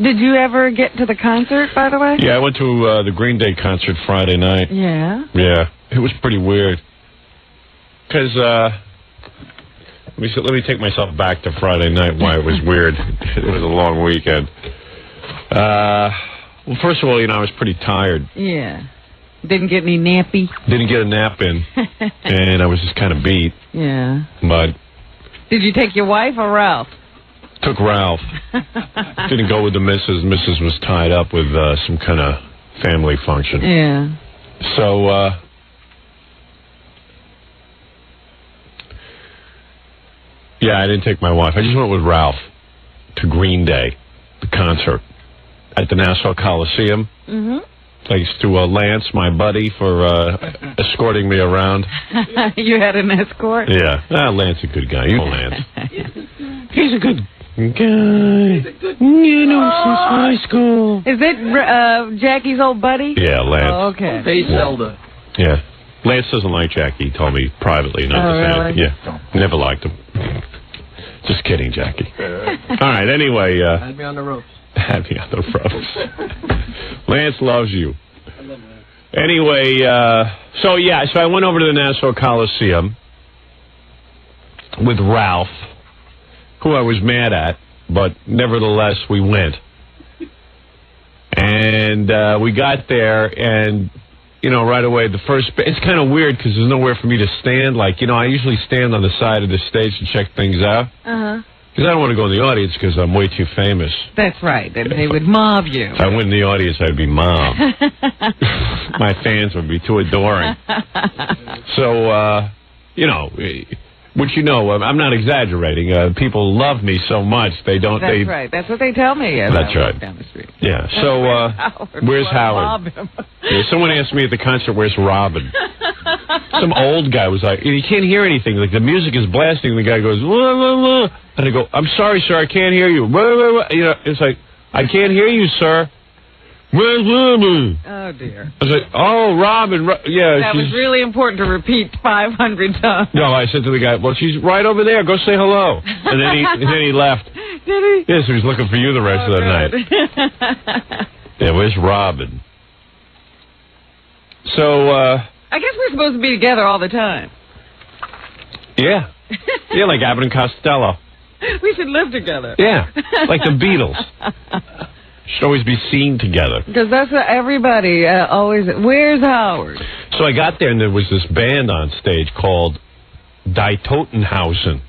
Did you ever get to the concert, by the way? Yeah, I went to the Green Day concert Friday night. Yeah? Yeah, it was pretty weird. Because, let me take myself back to Friday night, why it was weird. It was a long weekend. Well, first of all, I was pretty tired. Yeah. Didn't get any nappy? Didn't get a nap in, and I was just kind of beat. Yeah. But... Did you take your wife or Ralph? Took Ralph. Didn't go with the missus. Missus was tied up with some kind of family function. Yeah. So, yeah, I didn't take my wife. I just went with Ralph to Green Day, the concert, at the Nassau Coliseum. Mm-hmm. Thanks to Lance, my buddy, for escorting me around. You had an escort? Yeah. Lance is a good guy. You know Lance. He's a good guy. You know, since high school. Is it Jackie's old buddy? Yeah, Lance. Oh, okay. Face elder. Yeah. Lance doesn't like Jackie. He told me privately not to say anything. Yeah. Never liked him. Just kidding, Jackie. All right, anyway. Had me on the ropes. Had me on the ropes. Lance loves you. I love Lance. Anyway, so I went over to the Nassau Coliseum with Ralph, who I was mad at, but nevertheless we went. And we got there, and, right away, it's kind of weird because there's nowhere for me to stand. Like, I usually stand on the side of the stage to check things out. Uh-huh. Because I don't want to go in the audience because I'm way too famous. That's right. And they would mob you. If I went in the audience, I'd be mobbed. My fans would be too adoring. So, which I'm not exaggerating. People love me so much, they don't... That's right. That's what they tell me. That's right. Down the street. Yeah. So, where's Howard? Yeah, someone asked me at the concert, where's Robin? Some old guy was like, you can't hear anything. Like, the music is blasting. The guy goes, wah, wah, wah. And I go, I'm sorry, sir, I can't hear you. Wah, wah, wah. It's like, I can't hear you, sir. Where's Robin? Oh, dear. I was like, oh, Robin. Yeah. That was really important to repeat 500 times. No, I said to the guy, well, she's right over there. Go say hello. And then he left. Did he? Yes, he was looking for you the rest of the night. Yeah, where's Robin? So, I guess we're supposed to be together all the time. Yeah. Yeah, like Abbott and Costello. We should live together. Yeah, like the Beatles. Should always be seen together. Because that's what everybody always... Where's Howard? So I got there, and there was this band on stage called 𝗦𝗵cie𝗄𝗿𝗍.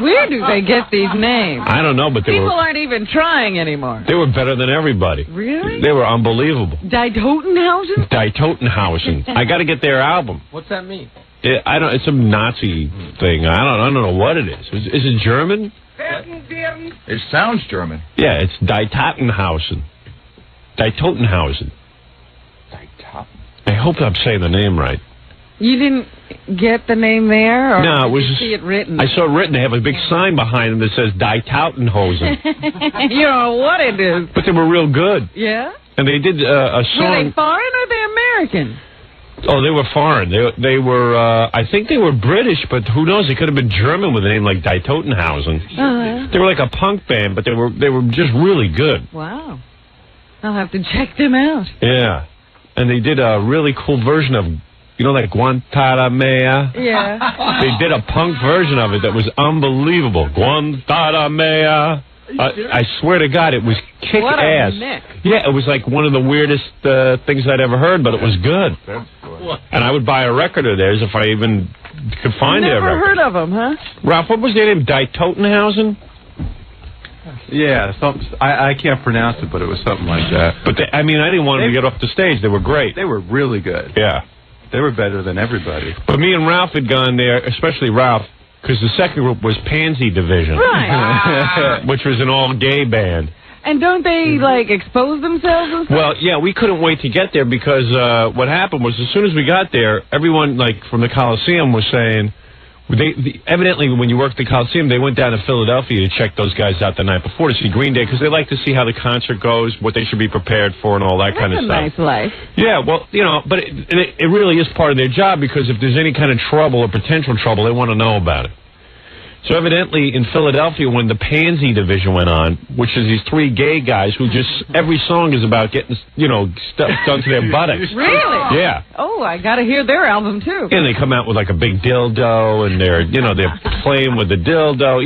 Where do they get these names? I don't know, but people aren't even trying anymore. They were better than everybody. Really? They were unbelievable. 𝗦𝗵cie𝗄𝗿𝗍? 𝗦𝗵cie𝗄𝗿𝗍. I got to get their album. What's that mean? It's some Nazi thing. I don't know what it is. Is it German? It sounds German. Yeah, it's 𝗦𝗵cie𝗄𝗿𝗍. 𝗦𝗵cie𝗄𝗿𝗍. I hope I'm saying the name right. You didn't get the name there? Or no, it was did you see it written? I saw it written. They have a big sign behind them that says 𝗦𝗵cie𝗄𝗿𝗍. You don't know what it is. But they were real good. Yeah? And they did a song. Were they foreign or they American? Oh, they were foreign. They were, I think they were British, but who knows? They could have been German with a name like 𝗦𝗵cie𝗄𝗿𝗍. They were like a punk band, but they were just really good. Wow. I'll have to check them out. Yeah. And they did a really cool version of, like 𝗦𝗵cie𝗄𝗿𝗍? Yeah. They did a punk version of it that was unbelievable. 𝗦𝗵cie𝗄𝗿𝗍. I swear to God, it was kick-ass. What a mix. Yeah, it was like one of the weirdest things I'd ever heard, but it was good. And I would buy a record of theirs if I even could find their record. Never heard of them, huh? Ralph, what was their name? 𝗦𝗏𝗏𝗏𝗏𝗏𝗏𝗏𝗏𝗏𝗏𝗏𝗏𝗏𝗏𝗏𝗏? Yeah, I can't pronounce it, but it was something like that. But I didn't want them to get off the stage. They were great. They were really good. Yeah. They were better than everybody. But me and Ralph had gone there, especially Ralph, because the second group was Pansy Division. Right. Which was an all-gay band. And don't they, expose themselves and stuff? Well, yeah, we couldn't wait to get there because what happened was as soon as we got there, everyone, from the Coliseum was saying... evidently, when you worked at the Coliseum, they went down to Philadelphia to check those guys out the night before to see Green Day because they like to see how the concert goes, what they should be prepared for, and all that kind of stuff. That's a nice life. Yeah, well, but it really is part of their job because if there's any kind of trouble or potential trouble, they want to know about it. So evidently in Philadelphia, when the Pansy division went on, which is these 3 gay guys who just, every song is about getting, stuff done to their buttocks. Really? Yeah. Oh, I got to hear their album, too. And they come out with like a big dildo, and they're playing with the dildo.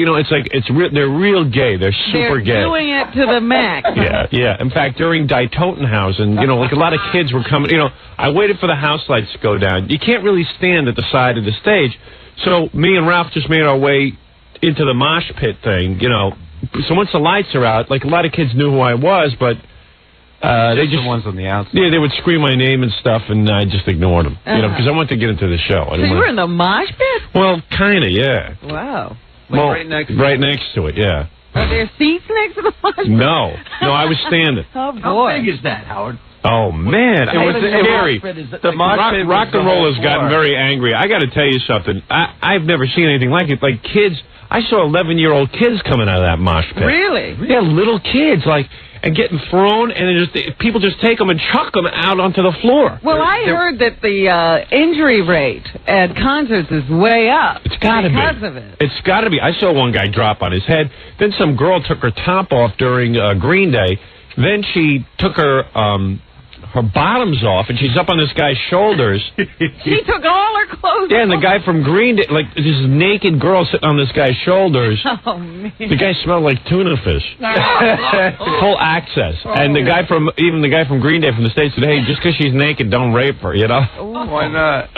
They're real gay. They're super gay. They're doing it to the max. Yeah. In fact, during Die Totenhausen, like a lot of kids were coming. I waited for the house lights to go down. You can't really stand at the side of the stage. So me and Ralph just made our way into the mosh pit thing, So once the lights are out, like a lot of kids knew who I was, but they just the ones on the outside. Yeah, they would scream my name and stuff, and I just ignored them, because I wanted to get into the show. So you were in the mosh pit? Well, kind of, yeah. Wow. Right next to it, yeah. Are there seats next to the mosh pit? No, I was standing. Oh boy. How big is that, Howard? Oh man, it was scary. The rock and roll has gotten very angry. I got to tell you something. I've never seen anything like it. Like kids, I saw 11-year-old kids coming out of that mosh pit. Really? Yeah, little kids, and getting thrown, and people just take them and chuck them out onto the floor. Well, I heard that the injury rate at concerts is way up. It's got to be. Because of it. It's got to be. I saw one guy drop on his head. Then some girl took her top off during Green Day. Then she took her bottoms off, and she's up on this guy's shoulders. She took all her clothes off. Yeah, and the guy from Green Day, this naked girl sitting on this guy's shoulders. Oh, man. The guy smelled like tuna fish. Full access. And the guy from Green Day from the States said, hey, just because she's naked, don't rape her, Why not?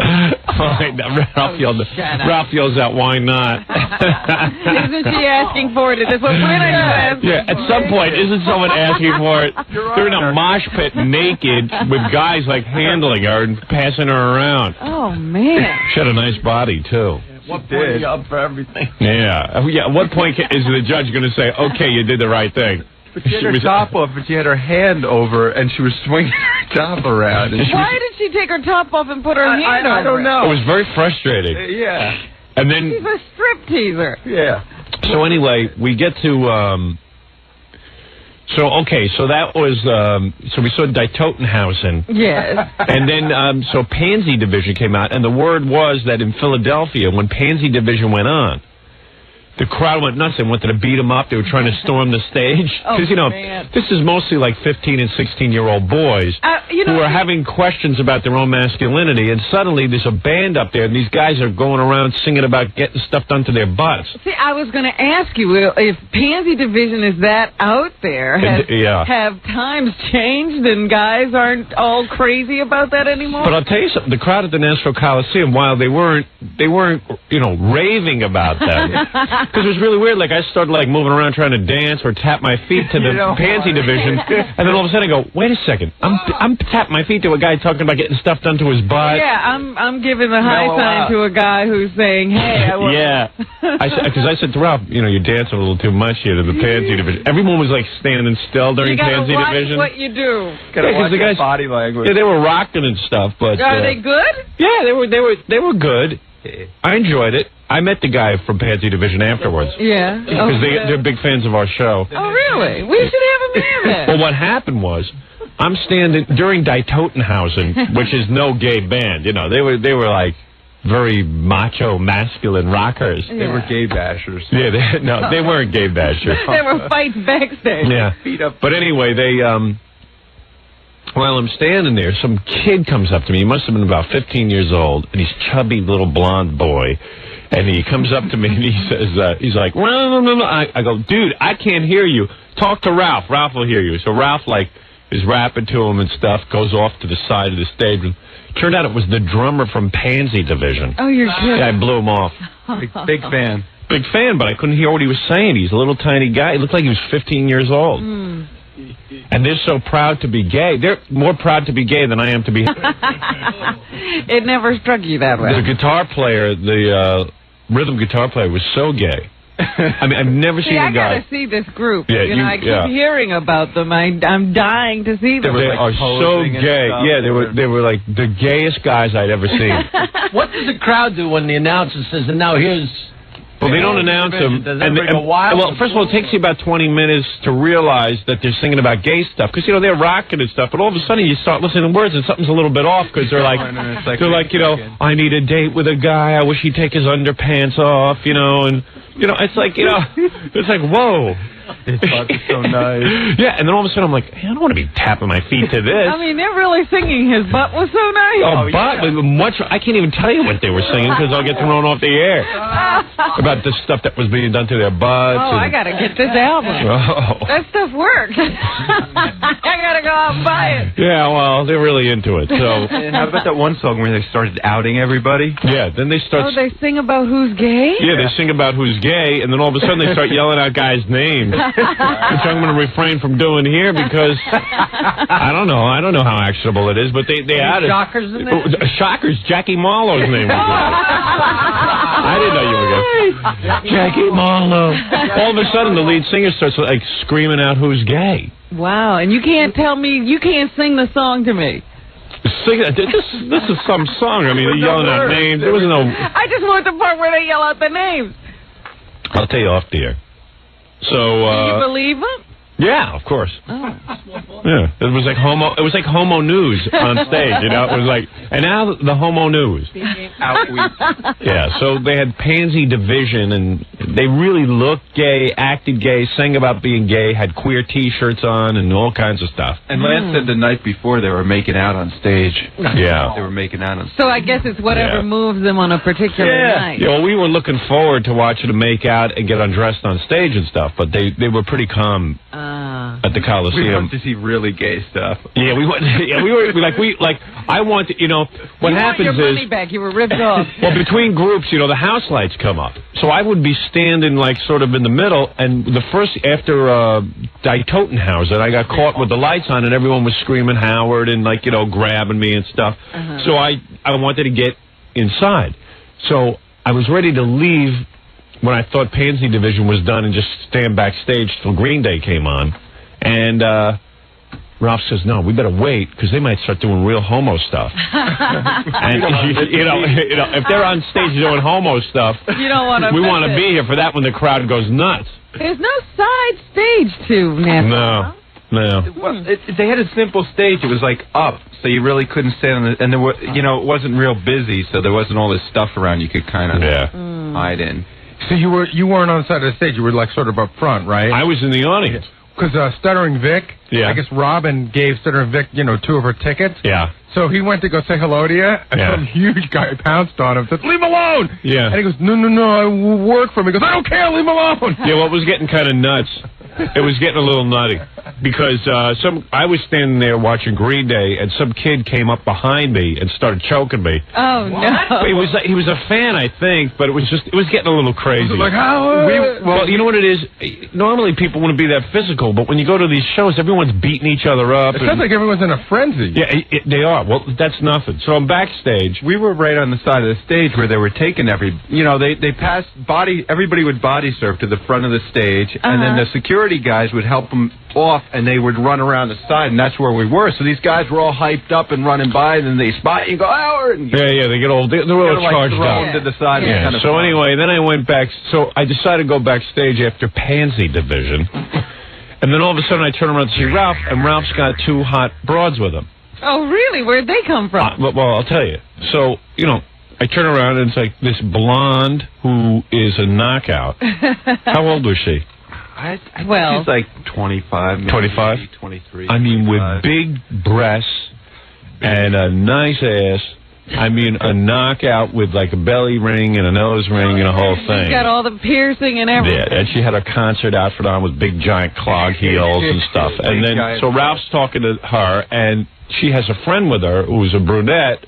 Ralph yells out, why not? Isn't she asking for it at this point? When are you asking at some point, isn't someone asking for it? They're in a mosh pit naked with guys handling her and passing her around. Oh, man. She had a nice body, too. What point are you up for everything? Yeah. At what point is the judge going to say, okay, you did the right thing? But she had her top off, but she had her hand over, and she was swinging her top around. Why did she take her top off and put her hand over? I don't know. It was very frustrating. Yeah. And then she's a strip teaser. Yeah. So anyway, we get to... So that was, so we saw Die Totenhausen. Yes. And then, so Pansy Division came out, and the word was that in Philadelphia, when Pansy Division went on, the crowd went nuts. They wanted to beat them up. They were trying to storm the stage. Because, this is mostly like 15 and 16-year-old boys who are having questions about their own masculinity. And suddenly there's a band up there, and these guys are going around singing about getting stuff done to their butts. See, I was going to ask you, if Pansy Division is that out there, have times changed and guys aren't all crazy about that anymore? But I'll tell you something. The crowd at the Nashville Coliseum, while they weren't raving about them. Because it was really weird. I started moving around trying to dance or tap my feet to the Pansy Division, and then all of a sudden I go, wait a second, I'm tapping my feet to a guy talking about getting stuff done to his butt. Yeah, I'm giving the high sign to a guy who's saying, hey, I want. Yeah, because I said to Ralph, you're dancing a little too much here to the Pansy Division. Everyone was standing still during Pansy Division. What you do? Because the guys' body language. Yeah, they were rocking and stuff, but are they good? Yeah, they were good. I enjoyed it. I met the guy from Pansy Division afterwards. Yeah. Because they're big fans of our show. Oh, really? We should have him here then. Well, what happened was, I'm standing during Die Totenhausen, which is no gay band. They were very macho, masculine rockers. Yeah. They were gay bashers. Yeah, they weren't gay bashers. They were fights backstage. Yeah. Beat up. But anyway, while I'm standing there, some kid comes up to me. He must have been about 15 years old, and he's chubby little blonde boy. And he comes up to me and he says, he's like, I go, dude, I can't hear you. Talk to Ralph. Ralph will hear you. So Ralph, is rapping to him and stuff, goes off to the side of the stage. And turned out it was the drummer from Pansy Division. Oh, you're kidding. Yeah, I blew him off. Big fan. Big fan, but I couldn't hear what he was saying. He's a little tiny guy. He looked like he was 15 years old. Mm. And they're so proud to be gay. They're more proud to be gay than I am to be. It never struck you that way. The guitar player, the rhythm guitar player, was so gay. I mean, I've never seen a guy. I gotta see this group. Yeah, I keep hearing about them. I'm dying to see them. They are so gay. Yeah, they were like the gayest guys I'd ever seen. What does the crowd do when the announcer says, and now here's... Well, they don't announce them. Does that take a while? Well, first of all, it takes you about 20 minutes to realize that they're singing about gay stuff. Because, they're rocking and stuff. But all of a sudden, you start listening to words and something's a little bit off. Because they're like, I need a date with a guy. I wish he'd take his underpants off, and You know, it's like, it's like, whoa. His butt is so nice. Yeah, and then all of a sudden I'm like, hey, I don't want to be tapping my feet to this. I mean, they're really singing his butt was so nice. I can't even tell you what they were singing because I'll get thrown off the air. About the stuff that was being done to their butts. Oh, I got to get this album. Oh. That stuff works. I got to go out and buy it. Yeah, well, they're really into it. So. And how about that one song where they started outing everybody? Yeah, then they start... Oh, they sing about who's gay? Yeah, they sing about who's gay, and then all of a sudden they start yelling out guys' names. Which I'm going to refrain from doing here because I don't know how actionable it is, but they added Shockers in there? Shockers. Jackie Marlowe's name was I didn't know you were going. Jackie Marlowe. All of a sudden, the lead singer starts like screaming out who's gay. Wow, and you can't tell me, you can't sing the song to me. Sing it. This is some song. I mean, they're yelling out names. There was no. I just want the part where they yell out the names. I'll tell you off the air. So, do you believe it? Yeah, of course. Oh. Yeah, it was like homo news on stage, you know. It was like, and now the homo news. Yeah, so they had Pansy Division, and they really looked gay, acted gay, sang about being gay, had queer T-shirts on, and all kinds of stuff. And Lance said the night before they were making out on stage. Yeah, they were making out on stage. So I guess it's whatever moves them on a particular night. Yeah, well, we were looking forward to watching them make out and get undressed on stage and stuff, but they were pretty calm. At the Coliseum. We wanted to see really gay stuff. Yeah, we were like I want to, what you happens want your money back. You were ripped off. Well, between groups, the house lights come up. So I would be standing like sort of in the middle, and after Die Totenhausen, I got caught with the lights on, and everyone was screaming Howard and grabbing me and stuff. So I wanted to get inside. So I was ready to leave when I thought Pansy Division was done and just stand backstage till Green Day came on. And Ralph says, no, we better wait because they might start doing real homo stuff. And, if they're on stage doing homo stuff, you don't want to we want to be here for that when the crowd goes nuts. There's no side stage to NASCAR. No. Well, they had a simple stage. It was like up, so you really couldn't stand on and there were, it wasn't real busy, so there wasn't all this stuff around you could kind of hide in. So you weren't on the side of the stage. You were like sort of up front, right? I was in the audience. Because Stuttering Vic, I guess Robin gave Stuttering Vic, 2 of her tickets. Yeah. So he went to go say hello to you, and some huge guy pounced on him, said, "Leave him alone!" Yeah. And he goes, "No, I work for him." He goes, "I don't care, leave him alone!" Yeah, well, it was getting kind of nuts. It was getting a little nutty because I was standing there watching Green Day, and some kid came up behind me and started choking me. Oh no! He was a fan, I think, but it was getting a little crazy. Like how? Well, you know what it is? Normally people wouldn't be that physical, but when you go to these shows, everyone's beating each other up. It sounds like everyone's in a frenzy. Yeah, they are. Well, that's nothing. So I'm backstage. We were right on the side of the stage where they were taking they passed everybody would body surf to the front of the stage, and then the security guys would help them off, and they would run around the side, and that's where we were. So these guys were all hyped up and running by, and then they spot you and go, Howard! And they get all, they're all charged up. To the side. Yeah. Kind of so anyway, then I went back, so I decided to go backstage after Pansy Division, and then all of a sudden I turn around to see Ralph, and Ralph's got 2 hot broads with him. Oh, really? Where'd they come from? Well, I'll tell you. So, I turn around, and it's like this blonde who is a knockout. How old was she? I think she's like 25, maybe 25? 23. I mean, with big breasts and a nice ass. I mean, a knockout with like a belly ring and a nose ring and a whole thing. She's got all the piercing and everything. Yeah, and she had her concert outfit on with big giant clog heels and stuff. And then, so Ralph's talking to her, and she has a friend with her who's a brunette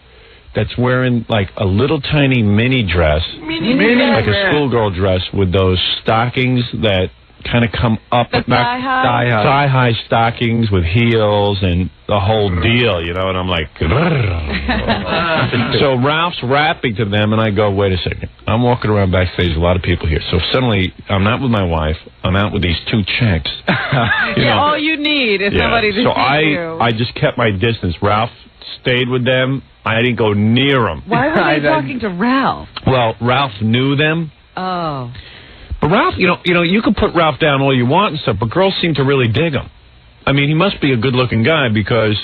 that's wearing like a little tiny mini dress, like a schoolgirl dress with those stockings that kind of come up at thigh-high stockings with heels and the whole deal, and I'm like, so Ralph's rapping to them, and I go, wait a second, I'm walking around backstage, a lot of people here, so suddenly I'm not with my wife, I'm out with these 2 chicks. All you need is somebody to see you. I just kept my distance. Ralph stayed with them. I didn't go near them. Why were they talking to Ralph? Well, Ralph knew them. Oh. But Ralph, you can put Ralph down all you want and stuff, but girls seem to really dig him. I mean, he must be a good-looking guy because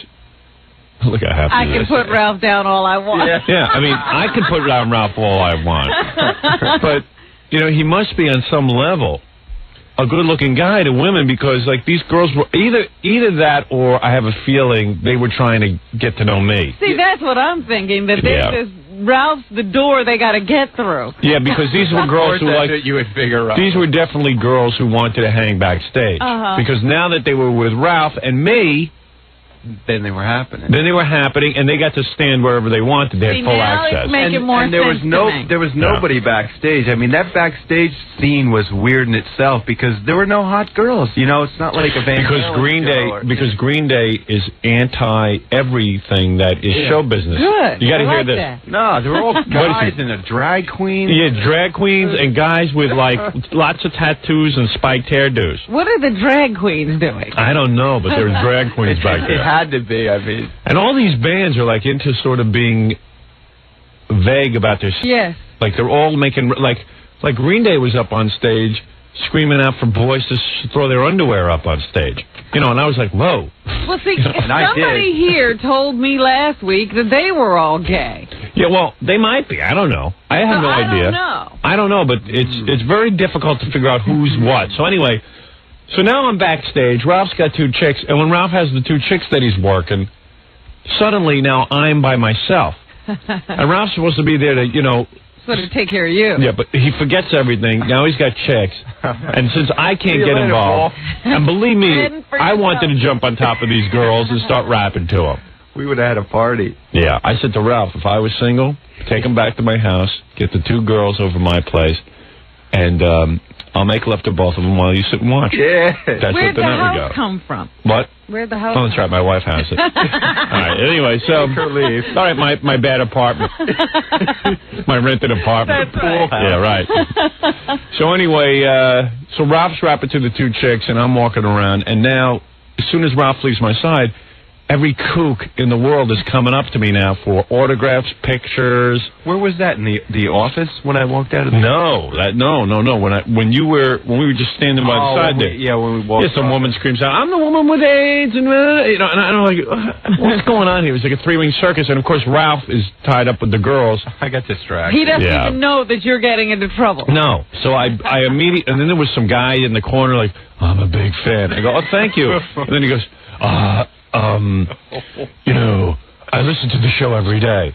look how happy I can put Ralph down all I want. Yeah, I mean, I can put down Ralph all I want. But you know, he must be on some level a good-looking guy to women, because like these girls were either that, or I have a feeling they were trying to get to know me. See, that's what I'm thinking. That there's this Ralph's the door they got to get through. Yeah, because these were girls who like you would figure out. These were definitely girls who wanted to hang backstage, because now that they were with Ralph and me. Then they were happening. And they got to stand wherever they wanted. They had full access. And there was nobody backstage. I mean, that backstage scene was weird in itself because there were no hot girls. You know, it's not like a Van Halen because Green Day is anti everything that is show business. Good. You got to hear this. That. No, there were all guys and a drag queen. Yeah, drag queens and guys with like lots of tattoos and spiked hairdos. What are the drag queens doing? I don't know, but there's drag queens back there. Had to be, I mean. And all these bands are like into sort of being vague about their stuff. Yes. Like they're all making, like Green Day was up on stage screaming out for boys to throw their underwear up on stage. You know, and I was like, whoa. Well, see, somebody here told me last week that they were all gay. Yeah, well, they might be. I don't know. I have no idea. I don't know, but it's very difficult to figure out who's what. So anyway... So now I'm backstage. Ralph's got 2 chicks, and when Ralph has the 2 chicks that he's working, suddenly now I'm by myself. And Ralph's supposed to be there to, you know... Sort of take care of you. Yeah, but he forgets everything. Now he's got chicks. And since I can't get involved, and believe me, I wanted to jump on top of these girls and start rapping to them. We would have had a party. Yeah, I said to Ralph, if I was single, take them back to my house, get the 2 girls over my place, and... I'll make love to both of them while you sit and watch. Yeah. Where'd the house come from? What? Where'd the house Oh, that's right. My wife has it. All right. Anyway, so... All right, my bad apartment. My rented apartment. That's right. Yeah, right. So anyway, so Ralph's rapping to the 2 chicks, and I'm walking around, and now, as soon as Ralph leaves my side... Every kook in the world is coming up to me now for autographs, pictures. Where was that, in the office when I walked out of the No. When we were just standing by the side there. When we walked. Yeah, some woman screams out, "I'm the woman with AIDS," and you know, and I'm like, what's going on here? It was like a 3-ring circus, and of course Ralph is tied up with the girls. I got distracted. He doesn't even know that you're getting into trouble. No, so I immediately, and then there was some guy in the corner like, "I'm a big fan." I go, "Oh, thank you," and then he goes, you know, I listen to the show every day.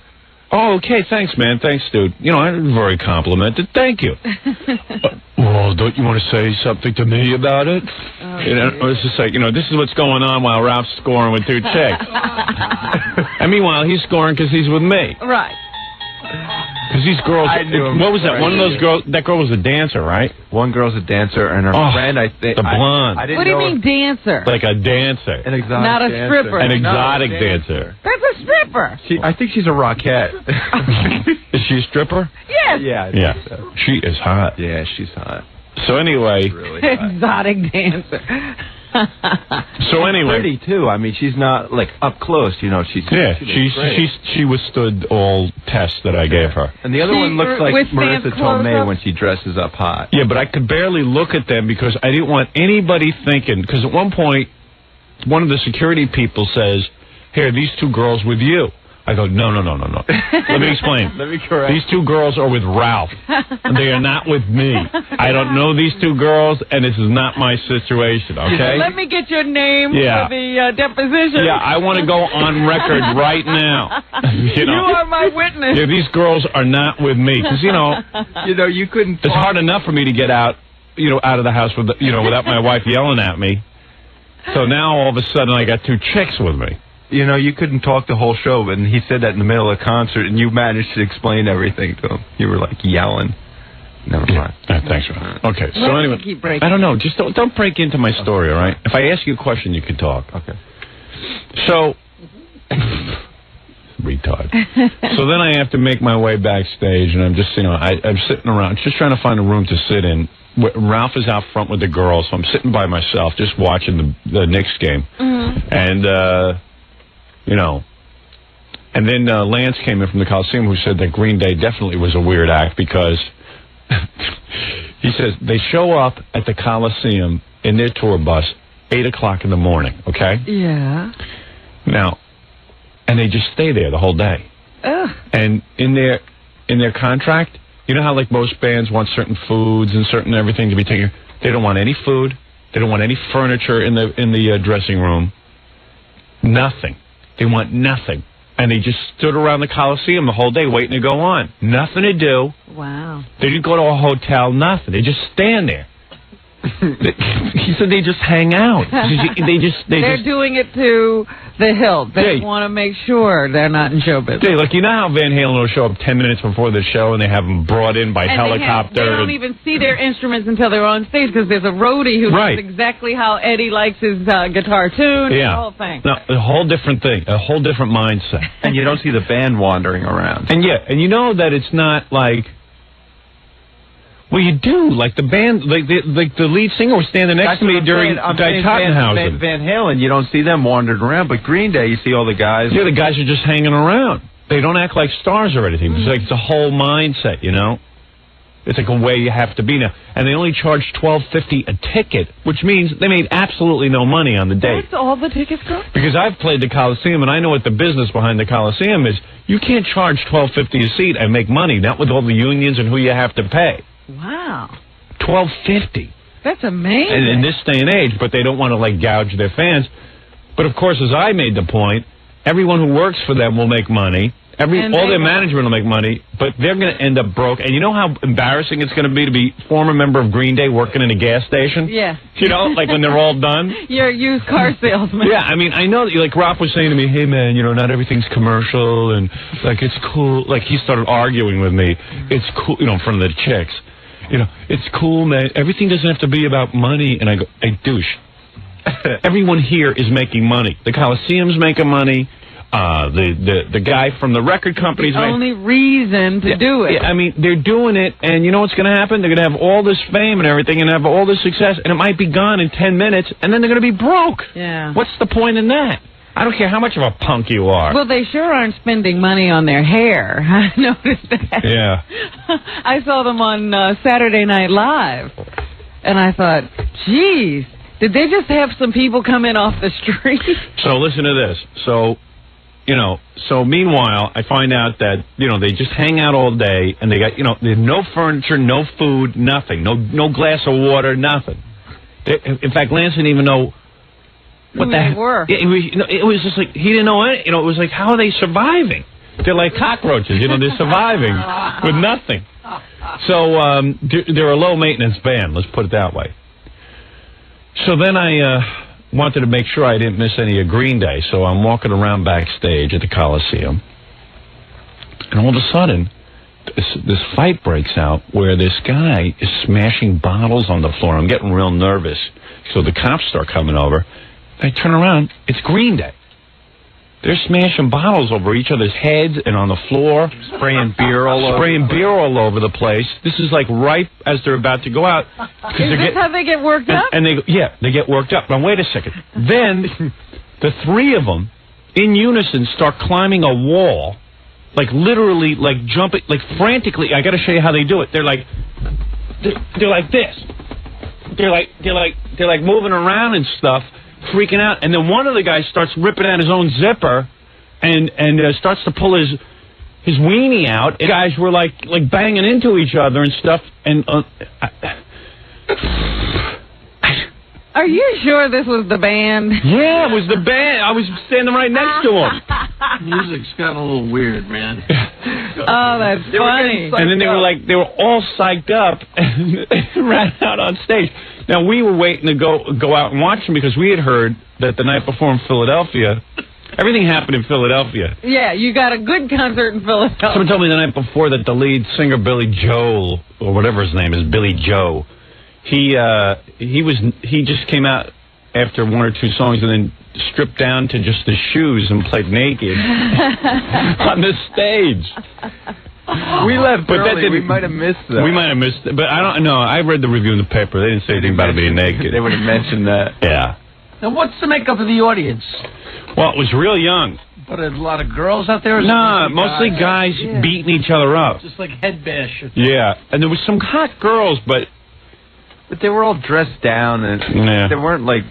Oh, okay, thanks, man. Thanks, dude. You know, I'm very complimented. Thank you. Well, don't you want to say something to me about it? You know, it's just like, you know, this is what's going on while Ralph's scoring with 2 chicks. And meanwhile, he's scoring because he's with me. Right. Because these girls, what was that? One of those girls, that girl was a dancer, right? One girl's a dancer, and her friend, I think. The blonde. What do you mean dancer? Like a dancer. An exotic Not a dancer. stripper. An exotic dancer. That's a stripper. I think she's a rockette. Is she a stripper? Yes. Yeah, I think so. She is hot. Yeah, she's hot. So anyway. She's really hot. Exotic dancer. So anyway, pretty too. I mean, she's not like up close. You know, she withstood all tests that I gave her. And the other one looks like Marissa Tomei when she dresses up hot. Yeah, but I could barely look at them because I didn't want anybody thinking. Because at one point, one of the security people says, "Here, these 2 girls with you." I go, no. Let me explain. Let me correct. These 2 girls are with Ralph. They are not with me. I don't know these 2 girls, and this is not my situation, okay? Let me get your name for the deposition. Yeah, I want to go on record right now. You are my witness. Yeah, these girls are not with me. Because, you know, you couldn't... It's hard enough for me to get out of the house with, without my wife yelling at me. So now, all of a sudden, I got 2 chicks with me. You know, you couldn't talk the whole show, and he said that in the middle of the concert, and you managed to explain everything to him. You were, like, yelling. Never mind. Thanks, Ron. Okay, so anyway, I don't know. Just don't break into my story, all right? If I ask you a question, you can talk. Okay. So, retard. So then I have to make my way backstage, and I'm just, I'm sitting around, just trying to find a room to sit in. Ralph is out front with the girls, so I'm sitting by myself, just watching the Knicks game. Mm-hmm. And, and then Lance came in from the Coliseum who said that Green Day definitely was a weird act because he says they show up at the Coliseum in their tour bus 8 o'clock in the morning, okay? Yeah. Now, and they just stay there the whole day. Ugh. And in their contract, You know how like most bands want certain foods and certain everything to be taken. They don't want any food. They don't want any furniture in the dressing room. Nothing. They want nothing. And they just stood around the Coliseum the whole day waiting to go on. Nothing to do. Wow. They didn't go to a hotel, nothing. They just stand there. He said they just hang out. They're doing it to the hilt. They want to make sure they're not in show business. Like, you know how Van Halen will show up 10 minutes before the show and they have them brought in by helicopter? They don't even see their instruments until they're on stage because there's a roadie who knows exactly how Eddie likes his guitar tuned. Yeah. The whole thing. No, a whole different thing. A whole different mindset. And you don't see the band wandering around. And you know that it's not like... Well, you do. Like the band, like the lead singer was standing next to me during Tottenhausen. Van Halen, you don't see them wandering around, but Green Day, you see all the guys. Yeah, the guys are just hanging around. They don't act like stars or anything. It's like it's a whole mindset, you know? It's like a way you have to be now. And they only charge $12.50 a ticket, which means they made absolutely no money on the day. That's all the tickets go? Because I've played the Coliseum, and I know what the business behind the Coliseum is. You can't charge $12.50 a seat and make money, not with all the unions and who you have to pay. Wow. $12.50. That's amazing. And in this day and age, but they don't want to like gouge their fans. But of course, as I made the point, everyone who works for them will make money. All their management will make money, but they're going to end up broke. And you know how embarrassing it's going to be former member of Green Day working in a gas station? Yeah. You know, like when they're all done? You're a used car salesman. Yeah, I mean, I know that, like, Rob was saying to me, hey, man, you know, not everything's commercial, and, like, it's cool. Like, he started arguing with me. It's cool, you know, in front of the chicks. You know, it's cool, man. Everything doesn't have to be about money. And I go, hey, douche. Everyone here is making money. The Coliseum's making money. The guy from the record company's the only reason to do it. Yeah, I mean, they're doing it, and you know what's going to happen? They're going to have all this fame and everything, and have all this success, and it might be gone in 10 minutes, and then they're going to be broke. Yeah. What's the point in that? I don't care how much of a punk you are. Well, they sure aren't spending money on their hair. I noticed that. Yeah. I saw them on Saturday Night Live, and I thought, geez, did they just have some people come in off the street? So listen to this. So, you know, meanwhile, I find out that, you know, they just hang out all day, and they got, you know, there's no furniture, no food, nothing. No glass of water, nothing. In fact, Lance didn't even know what they were. It was just like, he didn't know any, you know, it was like, how are they surviving? They're like cockroaches, you know, they're surviving with nothing. So they're a low-maintenance band, let's put it that way. So then I wanted to make sure I didn't miss any of Green Day, so I'm walking around backstage at the Coliseum, and all of a sudden, this fight breaks out where this guy is smashing bottles on the floor. I'm getting real nervous, so the cops start coming over. I turn around, it's Green Day. They're smashing bottles over each other's heads and on the floor. Spraying beer all over the place. This is like right as they're about to go out. Is this how they get worked up? And they get worked up. Now, wait a second. Then the three of them, in unison, start climbing a wall, like literally, like jumping, like frantically. I got to show you how they do it. They're like this. They're like moving around and stuff, freaking out, and then one of the guys starts ripping out his own zipper and starts to pull his weenie out. And guys were like banging into each other and stuff. And are you sure this was the band? Yeah, it was the band. I was standing right next to him. Music's gotten a little weird, man. Oh, that's funny. And then they were all psyched up and ran out on stage. Now, we were waiting to go out and watch them because we had heard that the night before in Philadelphia, everything happened in Philadelphia. Yeah, you got a good concert in Philadelphia. Someone told me the night before that the lead singer, Billy Joel, or whatever his name is, Billy Joe, he just came out after one or two songs and then stripped down to just his shoes and played naked on the stage. We left early. We might have missed that. We might have missed it, but I don't know. I read the review in the paper. They didn't say anything about it being naked. They would have mentioned that. Yeah. Now, what's the makeup of the audience? Well, it was real young. But a lot of girls out there? No, mostly guys beating each other up. Just like head bash. Yeah, and there was some hot girls, but But they were all dressed down, and they weren't like...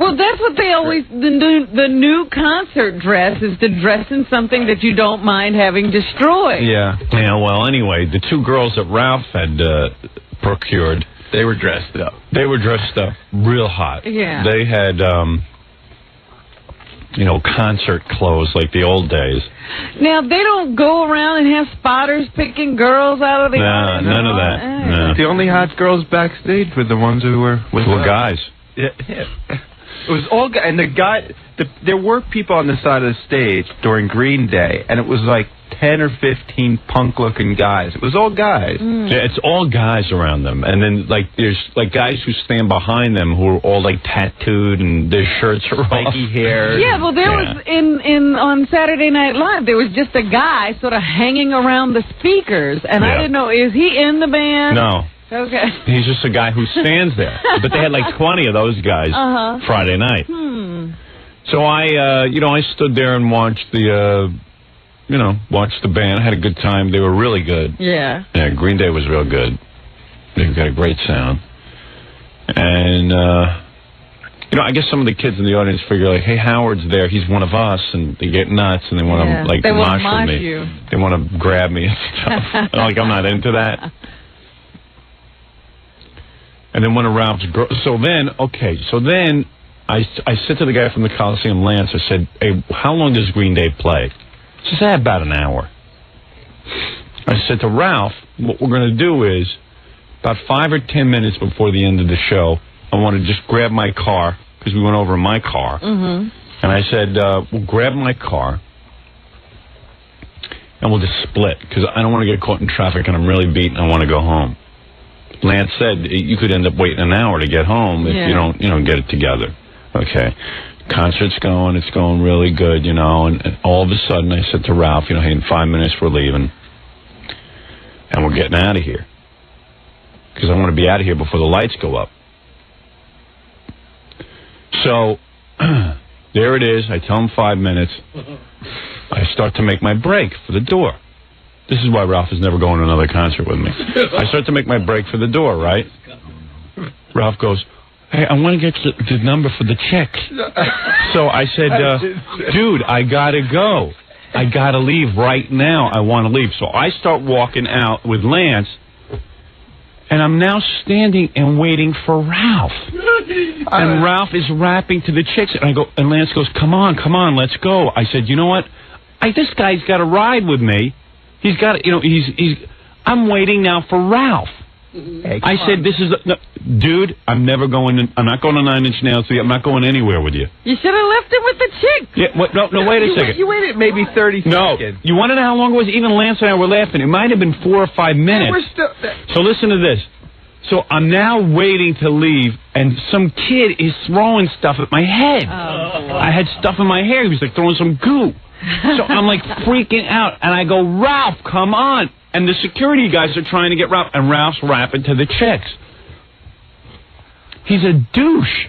Well, that's what they always... The new concert dress is to dress in something that you don't mind having destroyed. Yeah. Yeah, well, anyway, the two girls that Ralph had procured... They were dressed up. They were dressed up real hot. Yeah. They had, concert clothes like the old days. Now, they don't go around and have spotters picking girls out of the audience? None of that. No. The only hot girls backstage were the ones who were... were guys. Yeah. It was all guys. And there were people on the side of the stage during Green Day, and it was like 10 or 15 punk-looking guys. It was all guys. Yeah, it's all guys around them. And then, there's, guys who stand behind them who are all, tattooed and their shirts are spiky hair. Yeah, well, there was, on Saturday Night Live, there was just a guy sort of hanging around the speakers. And I didn't know, is he in the band? No. Okay. He's just a guy who stands there. But they had 20 of those guys Friday night. So I stood there and watched the... watched the band. I had a good time. They were really good. Yeah. Yeah, Green Day was real good. They've got a great sound. And, I guess some of the kids in the audience figure, hey, Howard's there. He's one of us. And they get nuts, and they want to, mosh with me. You. They want to grab me and stuff. I'm not into that. And then one of Ralph's girls... So then I said to the guy from the Coliseum, Lance, I said, hey, how long does Green Day play? She said, about an hour. I said to Ralph, what we're going to do is, about 5 or 10 minutes before the end of the show, I want to just grab my car, because we went over in my car. And I said, we'll grab my car, and we'll just split, because I don't want to get caught in traffic, and I'm really beat, and I want to go home. Lance said, you could end up waiting an hour to get home if you don't, get it together. Okay. Concert's going, it's going really good, and all of a sudden I said to Ralph, hey, in 5 minutes we're leaving, and we're getting out of here, because I want to be out of here before the lights go up. So, there it is, I tell him 5 minutes, I start to make my break for the door. This is why Ralph is never going to another concert with me. I start to make my break for the door, right? Ralph goes, hey, I want to get the number for the checks. So I said, dude, I got to go. I got to leave right now. I want to leave. So I start walking out with Lance, and I'm now standing and waiting for Ralph. And Ralph is rapping to the chicks, and Lance goes, come on, let's go. I said, you know what? This guy's got to ride with me. He's got to, I'm waiting now for Ralph. Hey, I said, dude, I'm not going to 9 Inch Nails. I'm not going anywhere with you. You should have left him with the chick. Yeah, no, wait a second. You waited maybe 30 seconds. No, you want to know how long it was? Even Lance and I were laughing. It might have been 4 or 5 minutes. So listen to this. So I'm now waiting to leave, and some kid is throwing stuff at my head. I had stuff in my hair. He was throwing some goo. So I'm freaking out, and I go, Ralph, come on. And the security guys are trying to get Ralph, and Ralph's rapping to the chicks. He's a douche.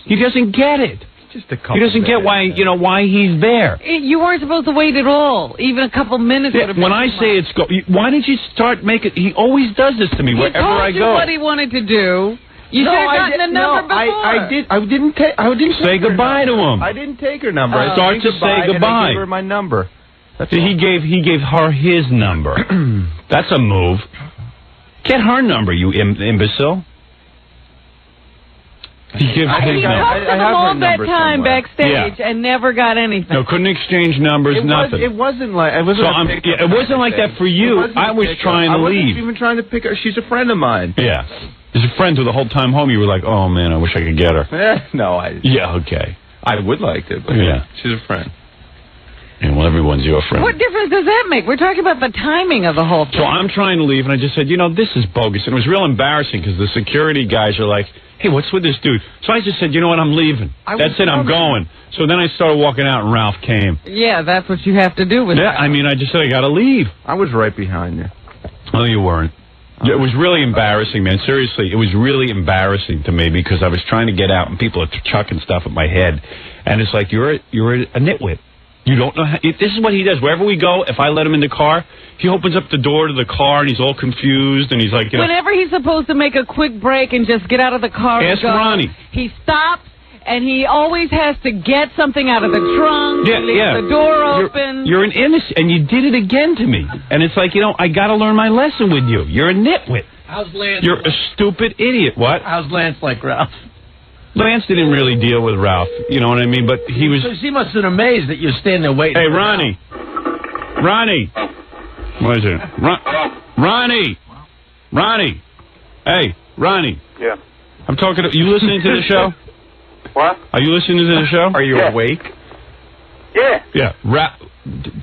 He doesn't get it. Just a couple. He doesn't get why he's there. You weren't supposed to wait at all. Even a couple minutes. When I say it's why did you start making? He always does this to me wherever I go. He told you what he wanted to do. You should have gotten the number before. I didn't say goodbye to him. I didn't take her number. I start to say goodbye. I gave her my number. He gave her his number. That's a move. Get her number, you imbecile. He gives his number. I have all that time backstage and never got anything. No, couldn't exchange numbers, nothing. It wasn't like it wasn't like that for you. I was trying to leave. I wasn't even trying to pick her. She's a friend of mine. Yeah. She's a friend who the whole time home you were like, oh man, I wish I could get her. No, yeah, okay. I would like to, but she's a friend. And well, everyone's your friend. What difference does that make? We're talking about the timing of the whole thing. So I'm trying to leave, and I just said, this is bogus. And it was real embarrassing because the security guys are like, hey, what's with this dude? So I just said, you know what, I'm leaving. That's it, I'm going. So then I started walking out, and Ralph came. Yeah, that's what you have to do with that. I mean, I just said, I got to leave. I was right behind you. Oh, you weren't. It was really embarrassing, man. Seriously, it was really embarrassing to me because I was trying to get out, and people are chucking stuff at my head. And it's like, you're a nitwit. You don't know how... This is what he does. Wherever we go, if I let him in the car, he opens up the door to the car, and he's all confused, and he's like... Whenever he's supposed to make a quick break and just get out of the car and go... Ask Ronnie. He stops, and he always has to get something out of the trunk, leave the door open. You're an innocent, and you did it again to me. And it's like, I got to learn my lesson with you. You're a nitwit. How's Lance? You're a stupid idiot. What? How's Lance like Ralph? Lance didn't really deal with Ralph, you know what I mean? But he was... He must have been amazed that you're standing there waiting. Hey, Ronnie. Ronnie. What is it? Ronnie. Ronnie. Hey, Ronnie. Yeah. I'm talking to... You listening to the show? What? Are you listening to the show? Are you awake? Yeah. Yeah.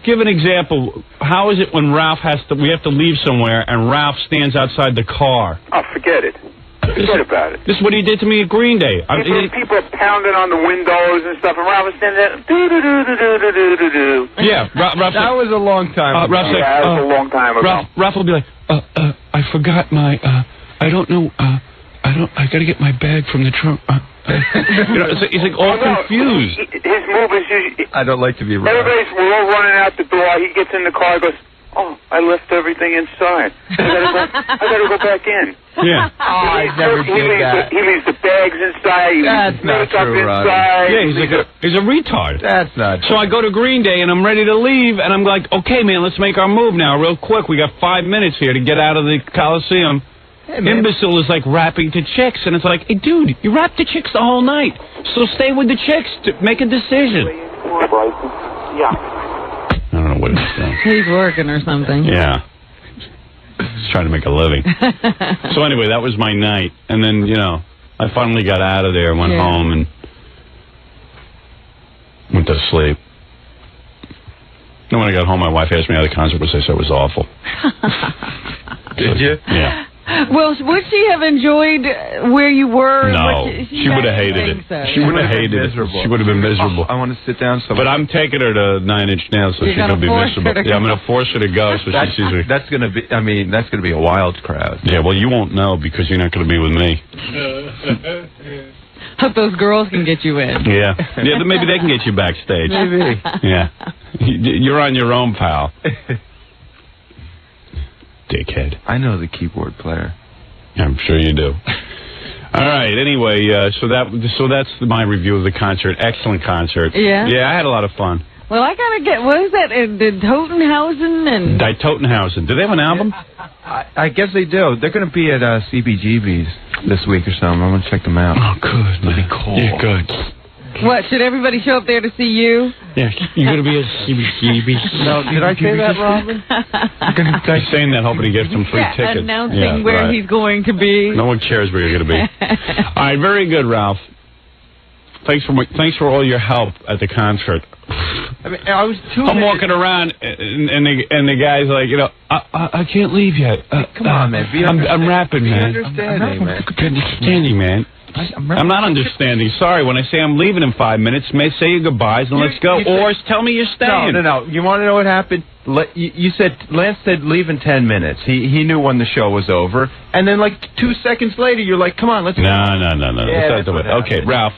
Give an example. How is it when Ralph we have to leave somewhere and Ralph stands outside the car? Oh, forget it. Forget about it. This is what he did to me at Green Day. People are pounding on the windows and stuff, and Ralph was standing there, do-do-do-do-do-do-do-do. Yeah, Ralph that was a long time ago. That was a long time ago. Ralph will be like, I forgot my, I don't know, I got to get my bag from the trunk. He's like all confused. His move is usually... I don't like to be right. We're all running out the door. He gets in the car and goes, oh, I left everything inside. I gotta go back in. Yeah. Oh, I never did that. He leaves the bags inside. That's not true, inside. Yeah, he's a retard. That's not true. So I go to Green Day, and I'm ready to leave, and I'm like, okay, man, let's make our move now real quick. We got 5 minutes here to get out of the Coliseum. Hey, imbecile is like rapping to chicks, and it's like, hey, dude, you rap to chicks the whole night. So stay with the chicks to make a decision. Yeah. I don't know what he's doing. He's working or something. Yeah. He's trying to make a living. So anyway, that was my night. And then, I finally got out of there, went home, and went to sleep. And when I got home, my wife asked me how the concert was. I said it was awful. Did you? Yeah. Well, would she have enjoyed where you were? No, she would have hated it. So. She would have hated it. She would have been miserable. I want to sit down somewhere. But I'm taking her to 9 Inch Nails, so she's going to be miserable. Yeah, I'm going to force her to go so she sees me. That's going to be, that's going to be a wild crowd. Yeah, well, you won't know because you're not going to be with me. Hope those girls can get you in. Yeah, maybe they can get you backstage. Maybe. Yeah. You're on your own, pal. Dickhead. I know the keyboard player. I'm sure you do. All right. Anyway, so that's my review of the concert. Excellent concert. Yeah. Yeah, I had a lot of fun. Well, I gotta get. What is that? The Totenhausen and Die Totenhausen. Do they have an album? I guess they do. They're going to be at CBGB's this week or something. I'm going to check them out. Oh, good. It'll be cool. Yeah, good. What, should everybody show up there to see you? Yeah, you're going to be at CBGB. No, did I say that, Robin? He's saying that hoping to get some free tickets. Announcing where he's going to be. No one cares where you're going to be. All right, very good, Ralph. Thanks for all your help at the concert. I mean, I was I'm walking around, and the guy's like, I can't leave yet. Come on, man. I'm rapping, man. Understanding, man. Understanding, man. I'm not understanding. Sorry, when I say I'm leaving in 5 minutes, say your goodbyes and let's go. Or tell me you're staying. No. You want to know what happened? You said, Lance said leave in 10 minutes. He knew when the show was over. And then like 2 seconds later, you're like, come on, let's go. No. Yeah, that's what happened. Okay, Ralph,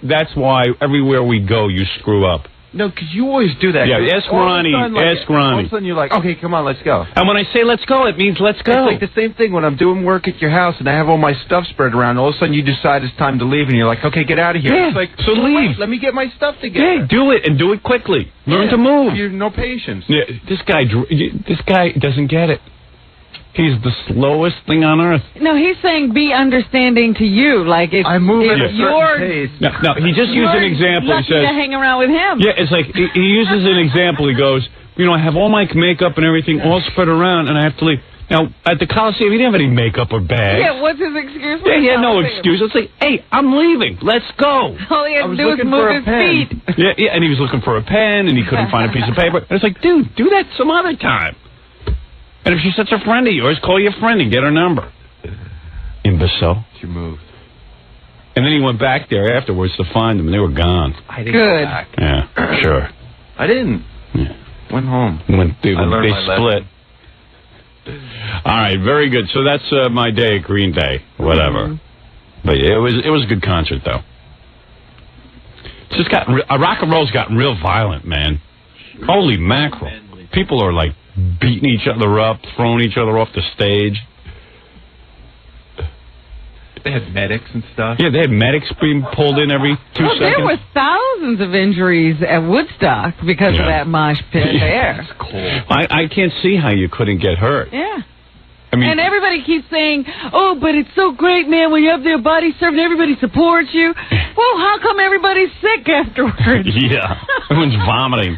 that's why everywhere we go, you screw up. No, because you always do that. Yeah, ask Ronnie. All of a sudden you're like, okay, come on, let's go. And when I say let's go, it means let's go. It's like the same thing when I'm doing work at your house and I have all my stuff spread around. All of a sudden you decide it's time to leave and you're like, okay, get out of here. Yeah, it's like, so leave. Wait, let me get my stuff together. Yeah, do it and do it quickly. Learn to move. You have no patience. Yeah, this guy doesn't get it. He's the slowest thing on earth. No, he's saying be understanding to you. Like if I move at a certain pace. No, he just used an example. He says, to hang around with him. Yeah, it's like he uses an example. He goes, I have all my makeup and everything all spread around, and I have to leave. Now, at the Coliseum, he didn't have any makeup or bags. Yeah, what's his excuse? Yeah, he had no excuse. It's like, hey, I'm leaving. Let's go. All he had to do was move his feet. Yeah, and he was looking for a pen, and he couldn't find a piece of paper. And it's like, dude, do that some other time. And if she's such a friend of yours, call your friend and get her number. Imbecile. She moved. And then he went back there afterwards to find them, and they were gone. I didn't go back. Yeah, sure. I didn't. Yeah. Went home. They split. All right, very good. So that's my day at Green Day, whatever. But yeah, it was a good concert, though. Just got rock and roll's gotten real violent, man. Holy mackerel! People are like beating each other up, throwing each other off the stage. They had medics and stuff. Yeah, they had medics being pulled in every 2 seconds. There were thousands of injuries at Woodstock because of that mosh pit there. It's cool. I can't see how you couldn't get hurt. Yeah. I mean, and everybody keeps saying, oh, but it's so great, man, when you have their body served and everybody supports you. Well, how come everybody's sick afterwards? Yeah, everyone's vomiting.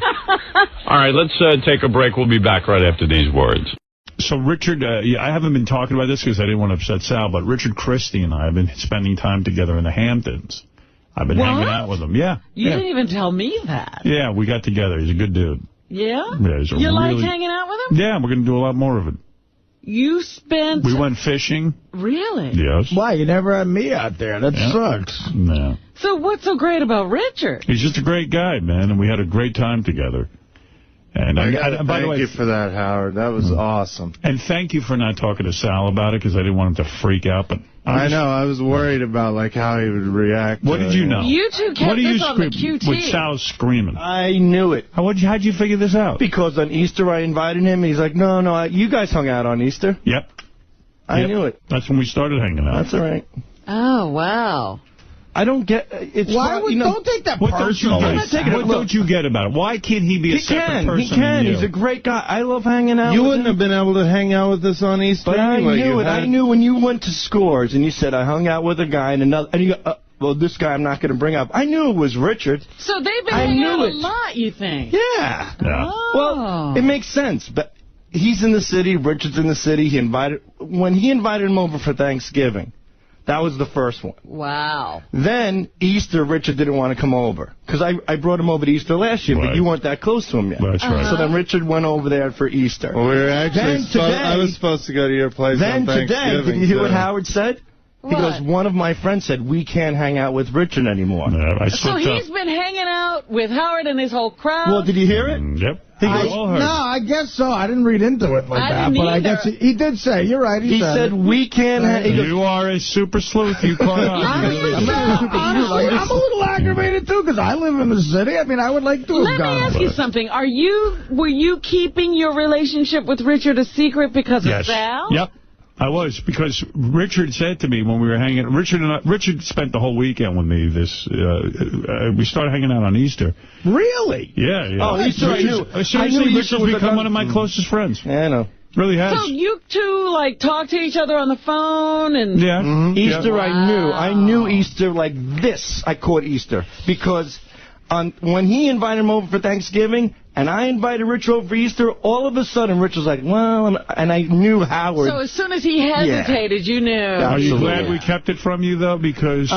All right, let's take a break. We'll be back right after these words. So, Richard, I haven't been talking about this because I didn't want to upset Sal, but Richard Christie and I have been spending time together in the Hamptons. I've been hanging out with him. Yeah. You didn't even tell me that. Yeah, we got together. He's a good dude. Yeah? Yeah, he's you like hanging out with him? Yeah, we're going to do a lot more of it. You spent... We went fishing. Really? Yes. Why? You never had me out there. That sucks. No. So what's so great about Richard? He's just a great guy, man, and we had a great time together. And by the way, thank you for that, Howard. That was awesome. And thank you for not talking to Sal about it, because I didn't want him to freak out. But I know. I was worried about how he would react. What did you know? You two kept this on the QT. With Sal screaming. I knew it. How'd you figure this out? Because on Easter I invited him. He's like, no, you guys hung out on Easter. Yep. I knew it. That's when we started hanging out. That's all right. Oh, wow. I don't get it's why would don't take that personal. What don't you get about it? Why can't he be a separate person? He can. He's a great guy. I love hanging out. You wouldn't have been able to hang out with us on Easter. But anyway. I knew it. I knew when you went to Scores and you said I hung out with a guy and another, and you go, well, this guy I'm not going to bring up. I knew it was Richard. So they've been hanging out a lot, you think? Yeah. Oh. Well, it makes sense, but he's in the city. Richard's in the city. When he invited him over for Thanksgiving. That was the first one. Wow. Then, Easter, Richard didn't want to come over. Because I brought him over to Easter last year, but you weren't that close to him yet. That's right. So then Richard went over there for Easter. Well, we were actually I was supposed to go to your place on Thanksgiving. Then today, did you hear what Howard said? What? He goes, one of my friends said, we can't hang out with Richard anymore. So he's been hanging out with Howard and his whole crowd? Well, did you hear it? Yep. He goes, no, I guess so. I didn't read into it like that, but I guess he did say, you're right, he said we can't hang. You are a super sleuth. You caught on. I'm a little aggravated, too, because I live in the city. I mean, I would like to have gone. Let me ask you something. Were you keeping your relationship with Richard a secret because of Sal? Yep. I was, because Richard said to me when we were hanging... Richard spent the whole weekend with me. We started hanging out on Easter. Really? Yeah. Oh, Easter, I knew. Seriously, Richard's become one of my closest friends. Yeah, I know. Really has. So you two, talk to each other on the phone? And yeah. Easter, wow. I knew Easter like this. I caught Easter. Because when he invited him over for Thanksgiving... And I invited Rich over for Easter. All of a sudden, Rich was like, well, and I knew Howard. So as soon as he hesitated, you knew. Are you glad we kept it from you, though? Because...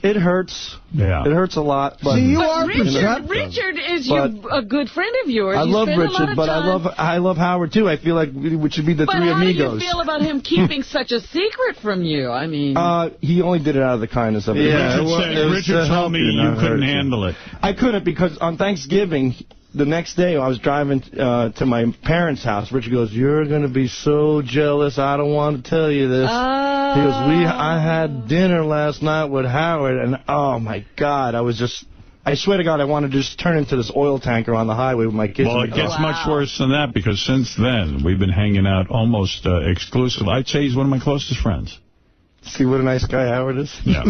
It hurts. Yeah. It hurts a lot. But, Richard is a good friend of yours. I love Richard, but I love Howard, too. I feel like we should be the three amigos. But how do you feel about him keeping such a secret from you? I mean... he only did it out of the kindness of it. Yeah, Richard told me you couldn't handle it. I couldn't, because on Thanksgiving... The next day, I was driving to my parents' house. Richard goes, you're going to be so jealous. I don't want to tell you this. He goes, I had dinner last night with Howard, and oh, my God, I swear to God, I wanted to just turn into this oil tanker on the highway with my kids. Well, it gets much worse than that, because since then, we've been hanging out almost exclusively. I'd say he's one of my closest friends. See what a nice guy Howard is? Yeah.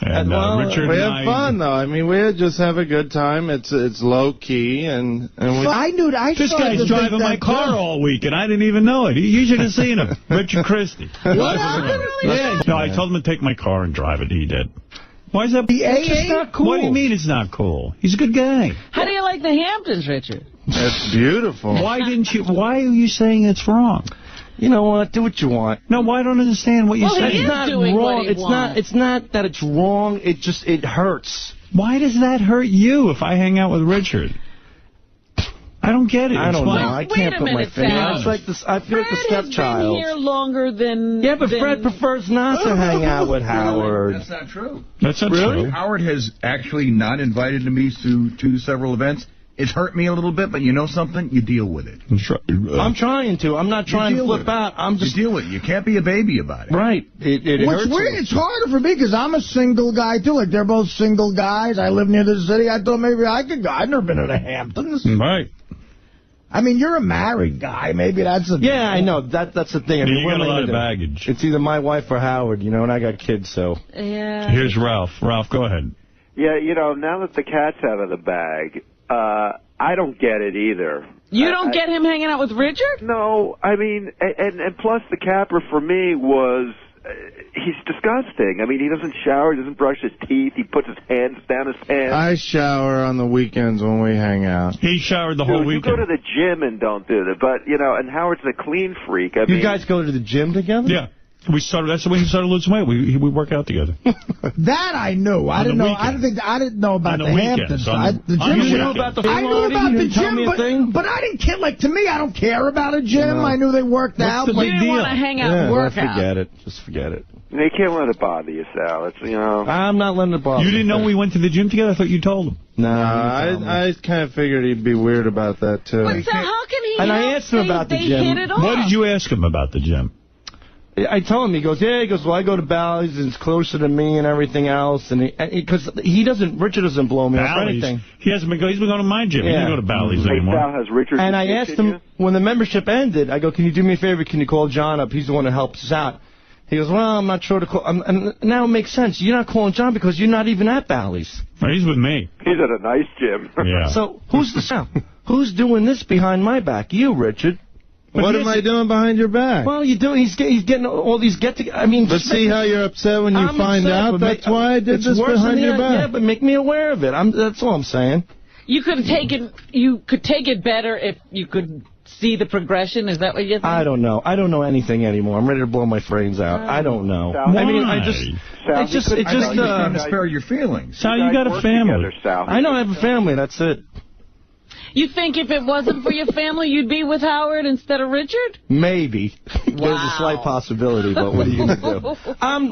And Richard we have fun, though. I mean, we just have a good time. It's low-key, and we... This guy's driving my car all week, and I didn't even know it. You should have seen him. Richard Christie. What happened? Yeah. No, I told him to take my car and drive it. He did. Why is that? It's not cool. What do you mean it's not cool? He's a good guy. How do you like the Hamptons, Richard? It's beautiful. Why are you saying it's wrong? You know what? Do what you want. No, I don't understand what you're saying. It's not wrong. It's not that it's wrong. It hurts. Why does that hurt you if I hang out with Richard? I don't get it. I don't know. I can't put my finger on it. It's like this. I feel like the stepchild. Fred has been here longer than... Yeah, but Fred prefers not to hang out with Howard. That's not true. That's not true. Howard has actually not invited me to several events. it's hurt me a little bit, but you know something? You deal with it. I'm trying to. I'm not trying to flip out. I'm just... You deal with it. You can't be a baby about it. Right. It What's hurts. weird, it's harder for me because I'm a single guy, too. Like, they're both single guys. I live near the city. I thought maybe I could go. I've never been to the Hamptons. Right. I mean, you're a married guy. Maybe that's a... Yeah, I know. That's the thing. I mean, you got a lot of baggage. It's either my wife or Howard, you know, and I got kids, so... Yeah. Here's Ralph. Ralph, go ahead. Yeah, you know, now that the cat's out of the bag, I don't get it either. You don't get him hanging out with Richard? No, I mean, and plus the capper for me was... he's disgusting. I mean, he doesn't shower, he doesn't brush his teeth, he puts his hands down his pants. I shower on the weekends when we hang out. He showered the whole weekend. You go to the gym and don't do that, but, you know, and Howard's a clean freak. I mean, you guys go to the gym together? Yeah. That's the way he started losing weight. We work out together. That I knew. I didn't know. I didn't know about the Hamptons. The gym. You know about the I knew about the gym, but I didn't care. Like, to me, I don't care about a gym. I knew they worked out. You didn't want to hang out and work out. Forget it. Just forget it. They can't let it bother you, Sal. It's, you know. I'm not letting it bother you. You didn't know we went to the gym together? I thought you told him. No, I kind of figured he'd be weird about that, too. But so how can he And I asked him about the gym. Hit it off? What did you ask him about the gym? I told him, he goes, well, I go to Bally's, and it's closer to me and everything else. And because Richard doesn't blow me up or anything. He's been going to my gym. He doesn't go to Bally's anymore. Sal has Richard. And I asked him, when the membership ended, I go, can you do me a favor? Can you call John up? He's the one that helps us out. He goes, well, I'm not sure to call. And now it makes sense. You're not calling John because you're not even at Bally's. He's with me. He's at a nice gym. Yeah. So who's doing this behind my back? You, Richard. What am I doing behind your back? Well, he's getting all these get-together. I mean, but see how you're upset when you find out? That's why I did this behind your back. Yeah, but make me aware of it. That's all I'm saying. You could take it better if you could see the progression. Is that what you think? I don't know. I don't know anything anymore. I'm ready to blow my brains out. I don't know. Sal, I mean, Sal, it's just trying to spare your feelings. Sal, you got a family. Together, Sal. I know I have a family. That's it. You think if it wasn't for your family, you'd be with Howard instead of Richard? Maybe. Wow. There's a slight possibility, but what are you going to do?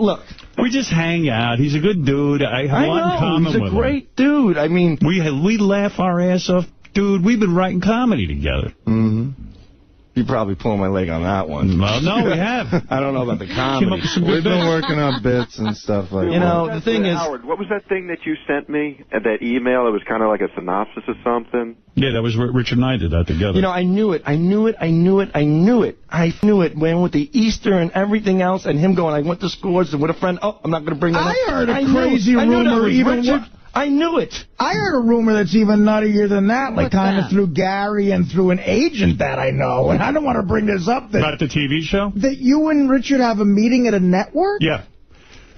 Look. We just hang out. He's a good dude. I have a lot in common with him. He's a great dude. I mean... We laugh our ass off. Dude, we've been writing comedy together. Mm-hmm. You probably pulled my leg on that one. Well, no, we have. I don't know about the comedy. We've been working on bits and stuff like that. You know, the thing is... Howard, what was that thing that you sent me? That email? It was kind of like a synopsis or something? Yeah, that was Richard and I did that together. You know, I knew it. I knew it, man, with the Easter and everything else, and him going, I went to scores and with a friend. Oh, I'm not going to bring that up. I heard a crazy rumor. I knew it. I heard a rumor that's even nuttier than that, like kind of through Gary and through an agent that I know. And I don't want to bring this up. About the TV show? That you and Richard have a meeting at a network? Yeah.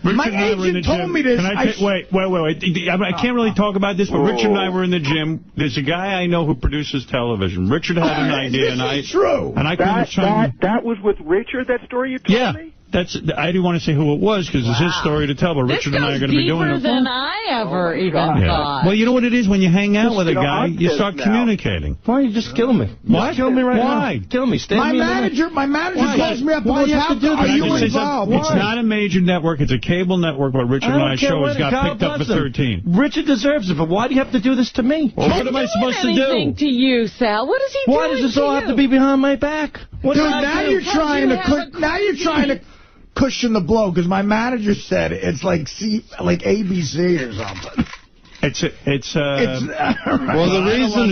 Richard My agent told me this. Wait. I can't really talk about this, but Richard and I were in the gym. There's a guy I know who produces television. Richard had an idea, and I... True. And I that was with Richard, that story you told me? I didn't want to say who it was because it's his story to tell, but Richard and I are going to be doing it. This goes deeper than I ever even thought. Well, you know what it is? When you hang out with a guy, you start communicating. Why don't you just kill me? Why? Kill me right now. Why? Kill me. My manager calls me up and goes, are you involved? It's not a major network. It's a cable network, but Richard and I's show has got picked up for 13. Richard deserves it, but why do you have to do this to me? Well, what am I supposed to do? Anything to you, Sal? What is he doing? Why does this all have to be behind my back? Dude, now you're trying to cushion the blow, because my manager said it's like ABC or something. Well, the reason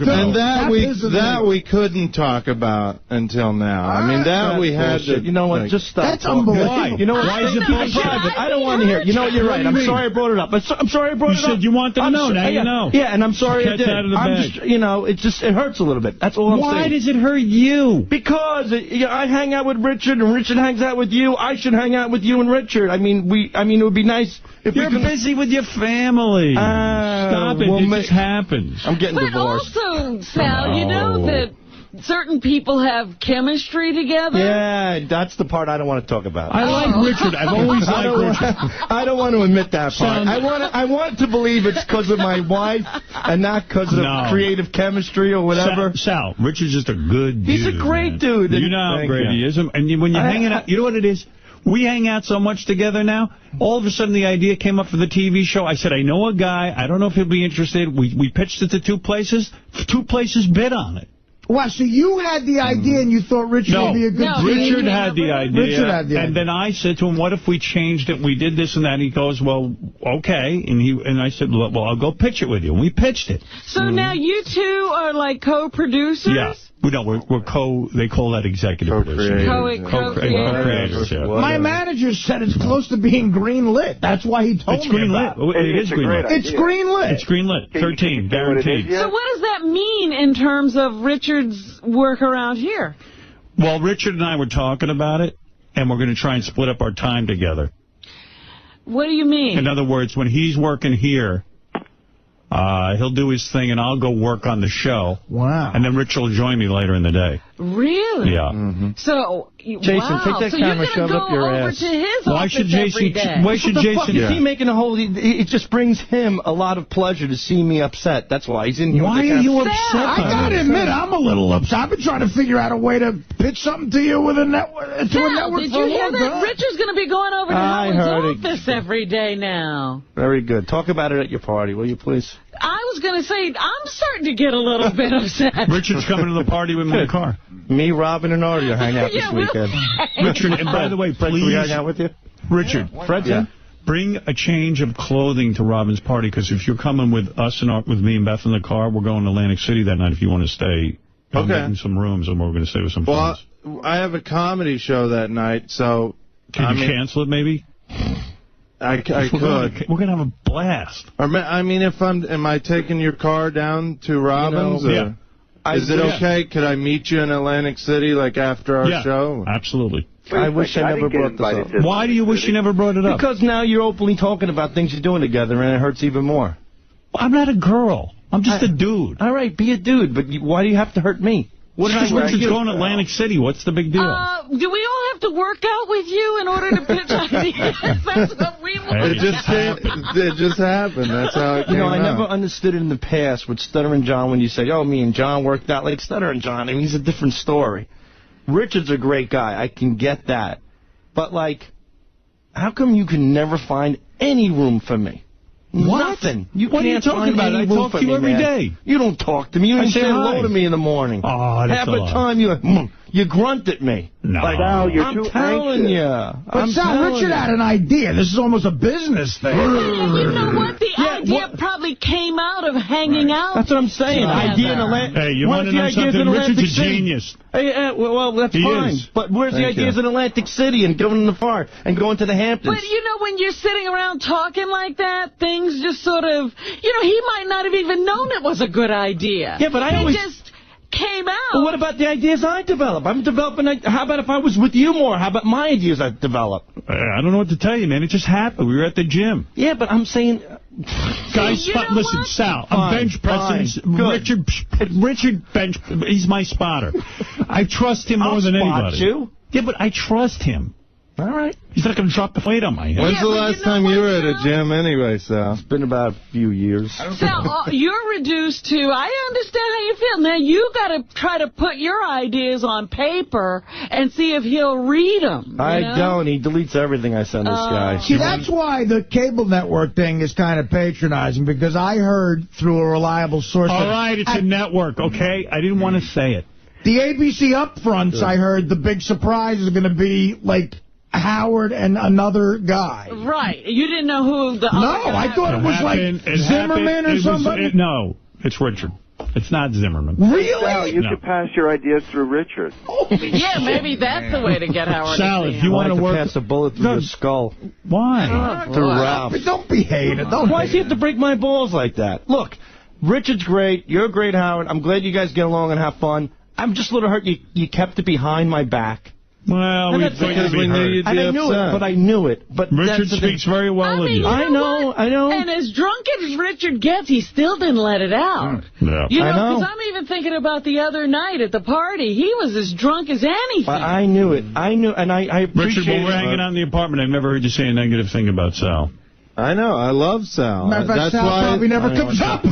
and that we couldn't talk about until now. I mean, that we had to. You know what? Just stop. That's unbelievable. Why? You know what? Why is it private? I don't want to hear. You know what? You're right. I'm sorry I brought it up. I'm sorry I brought it up. You said you want them to know. Now you know. Yeah, and I'm sorry I did. Out of the bag. It hurts a little bit. That's all I'm saying. Why does it hurt you? Because I hang out with Richard, and Richard hangs out with you. I should hang out with you and Richard. I mean, it would be nice if you're busy with your family. Stop it. It just happens. I'm getting divorced. But also, Sal, you know that certain people have chemistry together? Yeah, that's the part I don't want to talk about. I like Richard. I've always liked Richard. I don't want to admit that part. I want to believe it's because of my wife and not because of creative chemistry or whatever. Sal, Richard's just a good dude. He's a great dude. You know how great he is. And when you're hanging out, you know what it is? We hang out so much together now. All of a sudden, the idea came up for the TV show. I said, I know a guy. I don't know if he'll be interested. We pitched it to 2 places. 2 places bid on it. Wow, so you had the idea and you thought Richard would be a good team? Richard had the idea. Richard had the idea. And then I said to him, what if we changed it and we did this and that? And he goes, well, okay. And I said, well, I'll go pitch it with you. And we pitched it. So now you two are like co-producers? Yeah. No, we're they call that executive producers. Co-creators, yeah. My manager said it's close to being green-lit. That's why he told me about it. It is green-lit. It's green-lit. It's green-lit. 13, guaranteed. So what does that mean in terms of Richard's work around here? Well, Richard and I were talking about it, and we're going to try and split up our time together. What do you mean? In other words, when he's working here, he'll do his thing, and I'll go work on the show. Wow. And then Richard will join me later in the day. Really? Yeah. So, Jason, take that camera, shove up your ass. To his why should Jason? Why should Jason? Is he making a whole? It just brings him a lot of pleasure to see me upset. That's why he's in here. Why are you upset? I gotta admit, I'm a little upset. I've been trying to figure out a way to pitch something to you with a network. Did you hear that? Richard's going to be going over to Howard's office every day now. Very good. Talk about it at your party, will you, please? I was going to say, I'm starting to get a little bit upset. Richard's coming to the party with me in the car. Me, Robin, and Artie will hang out this weekend. Richard, and by the way, Fred, please. Can we hang out with you? Richard, bring a change of clothing to Robin's party, because if you're coming with us and with me and Beth in the car, we're going to Atlantic City that night if you want to stay. I'm making some rooms, and we're going to stay with some friends. Well, I have a comedy show that night, so... Can you cancel it, maybe? I could. We're going to have a blast. I mean, am I taking your car down to Robin's? Yeah. Is it okay? Could I meet you in Atlantic City, like, after our show? Absolutely. I wish I never brought this up. Why do you wish you never brought it up? Because now you're openly talking about things you're doing together, and it hurts even more. I'm not a girl. I'm just a dude. All right, be a dude, but why do you have to hurt me? Because Richard's going to Atlantic City. What's the big deal? Do we all have to work out with you in order to pitch ideas? That's what we want. It just happened. That's how it came out. I never understood it in the past with Stuttering John when you say, oh, me and John worked out like Stuttering John. I mean, he's a different story. Richard's a great guy. I can get that. But, like, how come you can never find any room for me? What? Nothing. What are you talking about? I talk to you every day. You don't talk to me. You don't say hello to me in the morning. Oh, that's half the time you grunt at me. No. Like, Sal, you're I'm too telling anxious. you. But Sal, Richard had an idea. This is almost a business thing. You know what? The idea probably came out of hanging out. That's what I'm saying. Idea in Atlantic. Hey, you want to know something? Richard's a genius. Hey, well, that's fine. But where's the ideas in Atlantic City and going to the far and going to the Hamptons? But, you know, when you're sitting around talking like that, things just sort of, you know, he might not have even known it was a good idea. Yeah, but I always just came out. But what about the ideas I develop? I'm developing. How about if I was with you more? How about my ideas I develop? I don't know what to tell you, man. It just happened. We were at the gym. Yeah, but I'm saying... Guys, listen, Sal, I'm bench pressing. Richard bench. He's my spotter. I trust him more than anybody. You? Yeah, but I trust him. All right. He's not going to drop the weight on my head. When's the last time you were at a gym anyway, Sal? It's been about a few years. Sal, you're reduced to, I understand how you feel. Now, you got to try to put your ideas on paper and see if he'll read them. I don't. He deletes everything I send this guy. See, that's why the cable network thing is kind of patronizing, because I heard through a reliable source... All right, it's a network, okay? I didn't want to say it. The ABC upfronts, I heard the big surprise is going to be, like... Howard and another guy. Right. You didn't know who the other guy I thought it was like Zimmerman or somebody. No, it's Richard. It's not Zimmerman. Really? Sal, you could pass your ideas through Richard. Yeah, maybe that's the way to get Howard. Sal, if you want to work... pass a bullet through your skull. Why? Through Ralph. Don't be hating. Why does he have to break my balls like that? Look, Richard's great. You're great, Howard. I'm glad you guys get along and have fun. I'm just a little hurt you kept it behind my back. Well, because we knew you'd be I knew it, but I knew it. But Richard speaks very well of you. I know. And as drunk as Richard gets, he still didn't let it out. Yeah. You know, because I'm even thinking about the other night at the party. He was as drunk as anything. But I knew it. I knew, and I appreciate Richard, when we're hanging out in the apartment, I've never heard you say a negative thing about Sal. I know. I love Sal. Matter of fact, Sal probably never comes up.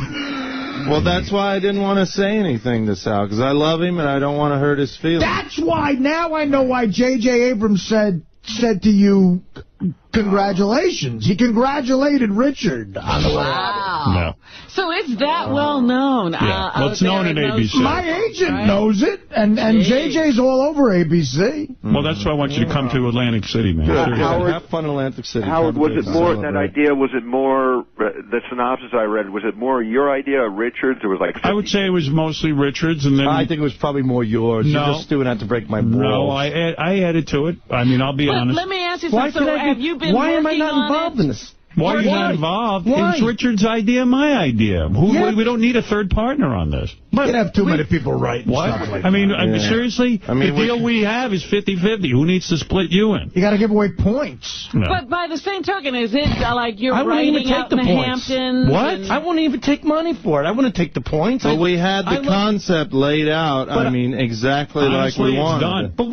Well, that's why I didn't want to say anything to Sal, because I love him and I don't want to hurt his feelings. That's why, now I know why J.J. Abrams said said to you, congratulations. He congratulated Richard on the way out. No. So it's that well known. Yeah. Well, it's known at ABC. My agent knows it, and JJ's all over ABC. Well, that's why I want you to come to Atlantic City, man. Howard, have fun in Atlantic City. Howard, was it more, that idea, was it more, the synopsis I read, was it more your idea of Richard's, or was like... I would say it was mostly Richard's, and then... I think it was probably more yours. No. You're just doing that to break my balls. No, I added to it. I mean, I'll be honest. Let me ask you something. So have you been Why am I not working involved in this? Why are you not involved? Why? It's Richard's idea, my idea. We don't need a third partner on this. You can have too many people writing stuff like that. Seriously, the deal we have is 50-50. Who needs to split you in? You got to give away points. No. But by the same token, is it like you're writing out in the Hamptons? What? I won't even take money for it. I wouldn't take the points. But we had the concept laid out, exactly like we wanted. Done. But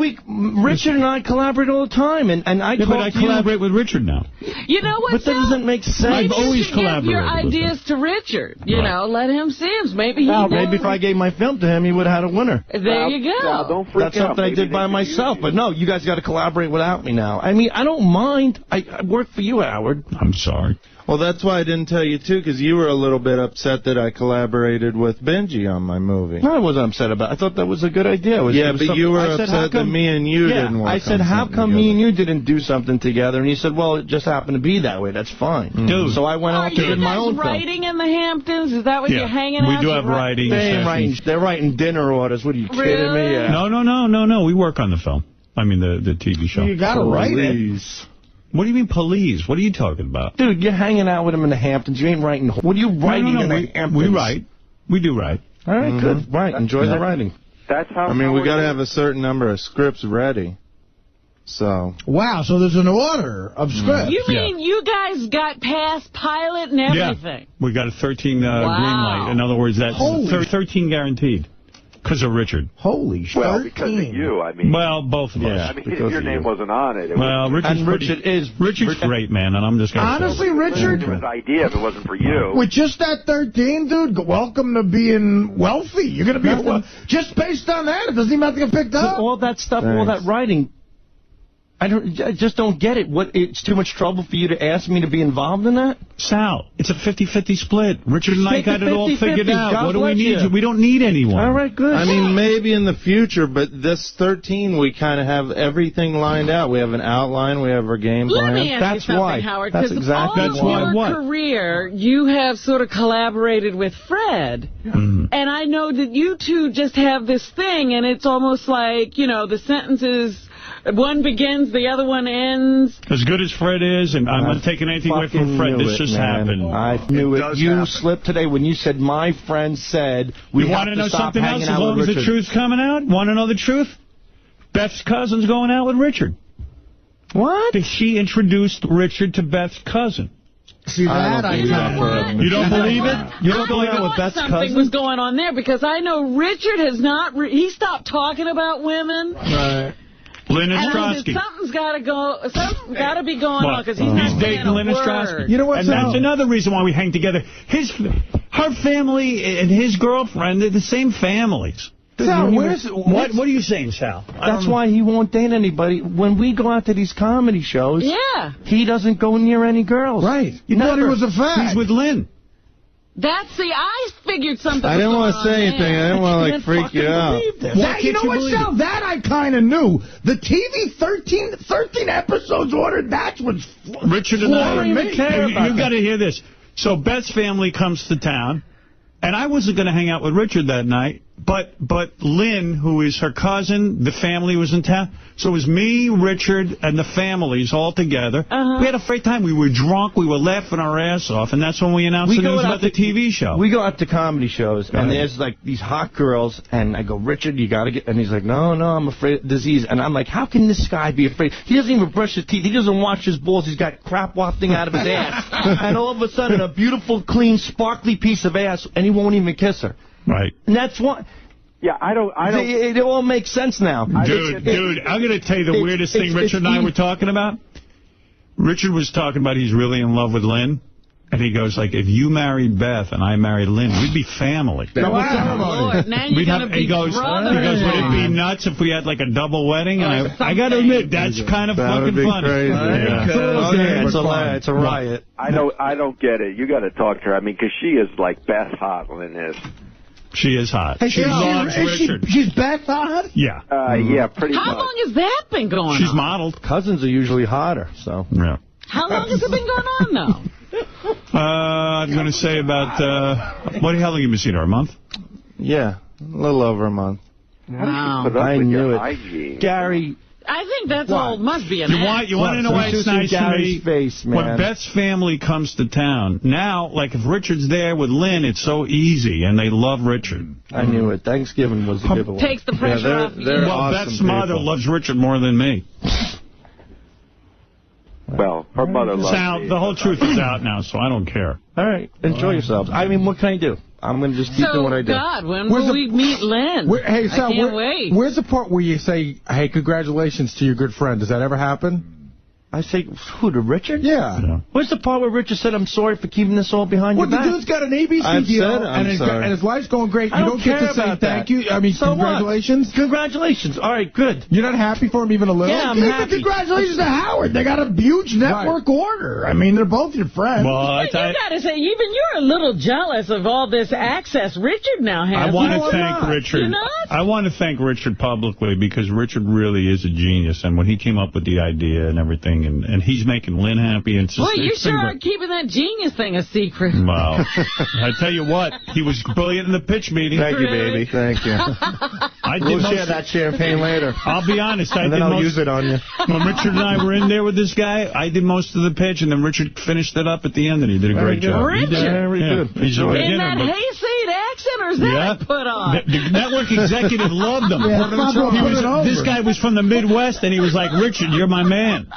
Richard and I collaborate all the time, and I collaborate with Richard now. You know what, But that doesn't make sense. Maybe I've always collaborated give your ideas to Richard. You know, let him see him. Maybe maybe if I gave my film to him, he would have had a winner. There you go. Don't freak out. That's something I did by myself. But no, you guys got to collaborate without me now. I mean, I don't mind. I work for you, Howard. I'm sorry. Well, that's why I didn't tell you, too, because you were a little bit upset that I collaborated with Benji on my movie. No, I wasn't upset about it. I thought that was a good idea. But you were upset that me and you didn't work. I said, how come me and you didn't do something together? And he said, well, it just happened to be that way. That's fine. Dude. So I went off and did my own film. Are you guys writing in the Hamptons? Is that what you're hanging out? We do have writing sessions. They're writing dinner orders. What are you kidding me? Yeah. No. We work on the film. I mean, the TV show. You got to write it. What do you mean, police? What are you talking about? Dude, you're hanging out with him in the Hamptons. You ain't writing. What are you writing in the Hamptons? We write. We do write. All right, good. Right. Enjoy the writing. That's how... we got to have a certain number of scripts ready. So... Wow, so there's an order of scripts. You mean you guys got past pilot and everything? Yeah. We got a 13 green light. In other words, that's 13 guaranteed. Because of Richard. Holy shit. Well, because of you, I mean. Well, both of us. I mean, if your name wasn't on it. Richard's great, man, and I'm just going to honestly, Richard... It was his idea if it wasn't for you. With just that 13, dude, welcome to being wealthy. You're going to be... just based on that, it doesn't even have to get picked up. All that stuff, all that writing... I just don't get it. It's too much trouble for you to ask me to be involved in that? Sal, it's a 50-50 split. Richard and I got it all figured out. God what do we need? You. We don't need anyone. All right, good. I mean, maybe in the future, but this 13, we kind of have everything lined out. We have an outline. We have our game plan. Let me ask you something, Howard. That's exactly all your career, you have sort of collaborated with Fred. And I know that you two just have this thing, and it's almost like, the sentences... One begins, the other one ends. As good as Fred is, and I'm not taking anything away from Fred, this just happened. I knew it. You slipped today when you said, my friend said, we want to know something else as long as the truth's coming out? Want to know the truth? Beth's cousin's going out with Richard. What? She introduced Richard to Beth's cousin. See, that I can't. You don't believe it? You don't believe it with Beth's cousin? Something was going on there, because I know Richard has not... he stopped talking about women. Right. Lynn Ostrowski. Something's got to go. Something's got to be going on because he's dating Lynn Ostrowski. You know what? And that's another reason why we hang together. Her family and his girlfriend, they're the same families. Sal, what are you saying, Sal? That's why he won't date anybody. When we go out to these comedy shows, he doesn't go near any girls. Right. You thought he was a fag. He's with Lynn. I figured something. I didn't want to say anything. I didn't want to freak you out. You know what, Sal? That I kind of knew. The TV 13 episodes ordered. That's what's Richard and I. You got to hear this. So Beth's family comes to town, and I wasn't going to hang out with Richard that night. But Lynn, who is her cousin, the family was in town. So it was me, Richard, and the families all together. We had a great time. We were drunk. We were laughing our ass off. And that's when we announced the news about the TV show. We go out to comedy shows, and there's like these hot girls. And I go, Richard, you got to get... And he's like, no, I'm afraid of disease. And I'm like, how can this guy be afraid? He doesn't even brush his teeth. He doesn't wash his balls. He's got crap wafting out of his ass. And all of a sudden, a beautiful, clean, sparkly piece of ass, and he won't even kiss her. Right. And that's what... Yeah, I don't... It all makes sense now. Dude, I'm going to tell you the weirdest thing Richard and I were talking about. Richard was talking about he's really in love with Lynn. And he goes, like, if you married Beth and I married Lynn, we'd be family. Lord, now you're going to be brothers. He goes, would it be nuts if we had, like, a double wedding? And I got to admit, that's kind of fucking funny. It's a riot. I don't get it. You got to talk to her. I mean, because she is like Beth hot, Lynn is. She is hot. She loves Richard. She's Beth hot? Yeah. Yeah, pretty much. How long has that been going on? She's modeled. Cousins are usually hotter, so. Yeah. How long has it been going on now? I'm going to say about, how long have you been seeing her? A month? Yeah, a little over a month. Wow. I knew it. Gary. I think that's all. Must be an You want to know why it's nice to me? Face, man. When Beth's family comes to town, now, like, if Richard's there with Lynn, it's so easy, and they love Richard. I knew it. Thanksgiving was a giveaway. Takes the pressure off you. Well, awesome Beth's mother loves Richard more than me. Well, her mother loves me. The whole truth is out now, so I don't care. All right. Enjoy yourselves. I mean, what can I do? I'm going to just keep doing what I do. God, when will we meet Lynn? Hey, Sal, I can't wait. Where's the part where you say, hey, congratulations to your good friend? Does that ever happen? I say, who, to Richard? Yeah. Where's the part where Richard said, I'm sorry for keeping this all behind your back? The dude's got an ABC deal, and his life's going great. You don't get to say thank you. I mean, congratulations. Congratulations. All right, good. You're not happy for him even a little? Yeah, I'm happy. Congratulations to Howard. They got a huge network order. I mean, they're both your friends. Well, you got to say, even you're a little jealous of all this access Richard now has. I want to thank Richard. You're not? I want to thank Richard publicly because Richard really is a genius. And when he came up with the idea and everything, and he's making Lynn happy. And well, you sure are keeping that genius thing a secret. Well, I tell you what, he was brilliant in the pitch meeting. Thank you, baby. Thank you. We'll share that champagne later. I'll be honest. I'll use it on you. When Richard and I were in there with this guy, I did most of the pitch, and then Richard finished it up at the end, and he did a great job. Richard? Very good. He's a in that hayseed accent, or is that put on? The network executive loved him. This guy was from the Midwest, and he was like, Richard, you're my man.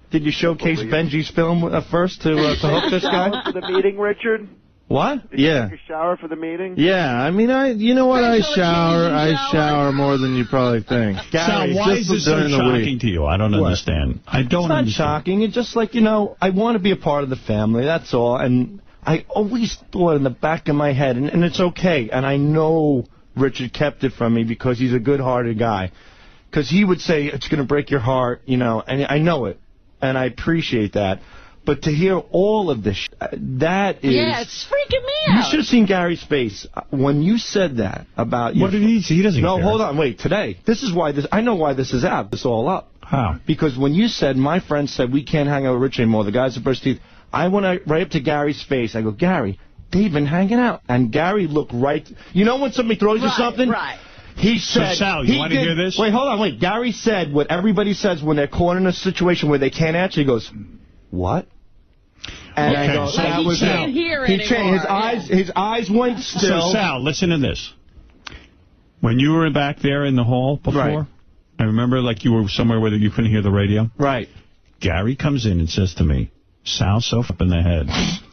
Did you showcase Benji's film first to hook this guy? For the meeting, Richard? What? Did you take a shower for the meeting? Yeah, I mean, you know what? I shower more than you probably think. Sal, why is this so shocking to you? I don't understand. I don't understand. It's not shocking. It's just like, I want to be a part of the family. That's all. And I always thought in the back of my head, and it's okay, and I know Richard kept it from me because he's a good-hearted guy. Because he would say, it's going to break your heart, and I know it. And I appreciate that. But to hear all of this, that is... Yeah, it's freaking me out. You should have seen Gary's face when you said that about... What did he say? He doesn't care. No, hold on, wait. Today. This is why this... I know why this is out. This is all up. How? Because when you said, my friend said, we can't hang out with Rich anymore, the guys at Burst Teeth, I went right up to Gary's face. I go, Gary, they've been hanging out. And Gary looked right... You know when somebody throws you something? Right. He said... So, Sal, you want to hear this? Wait, hold on, wait. Gary said what everybody says when they're caught in a situation where they can't answer. He goes, what? And I go, so that was can't hear he changed. His eyes went still. So, Sal, listen to this. When you were back there in the hall before, I remember like you were somewhere where you couldn't hear the radio. Right. Gary comes in and says to me, Sal's so up in the head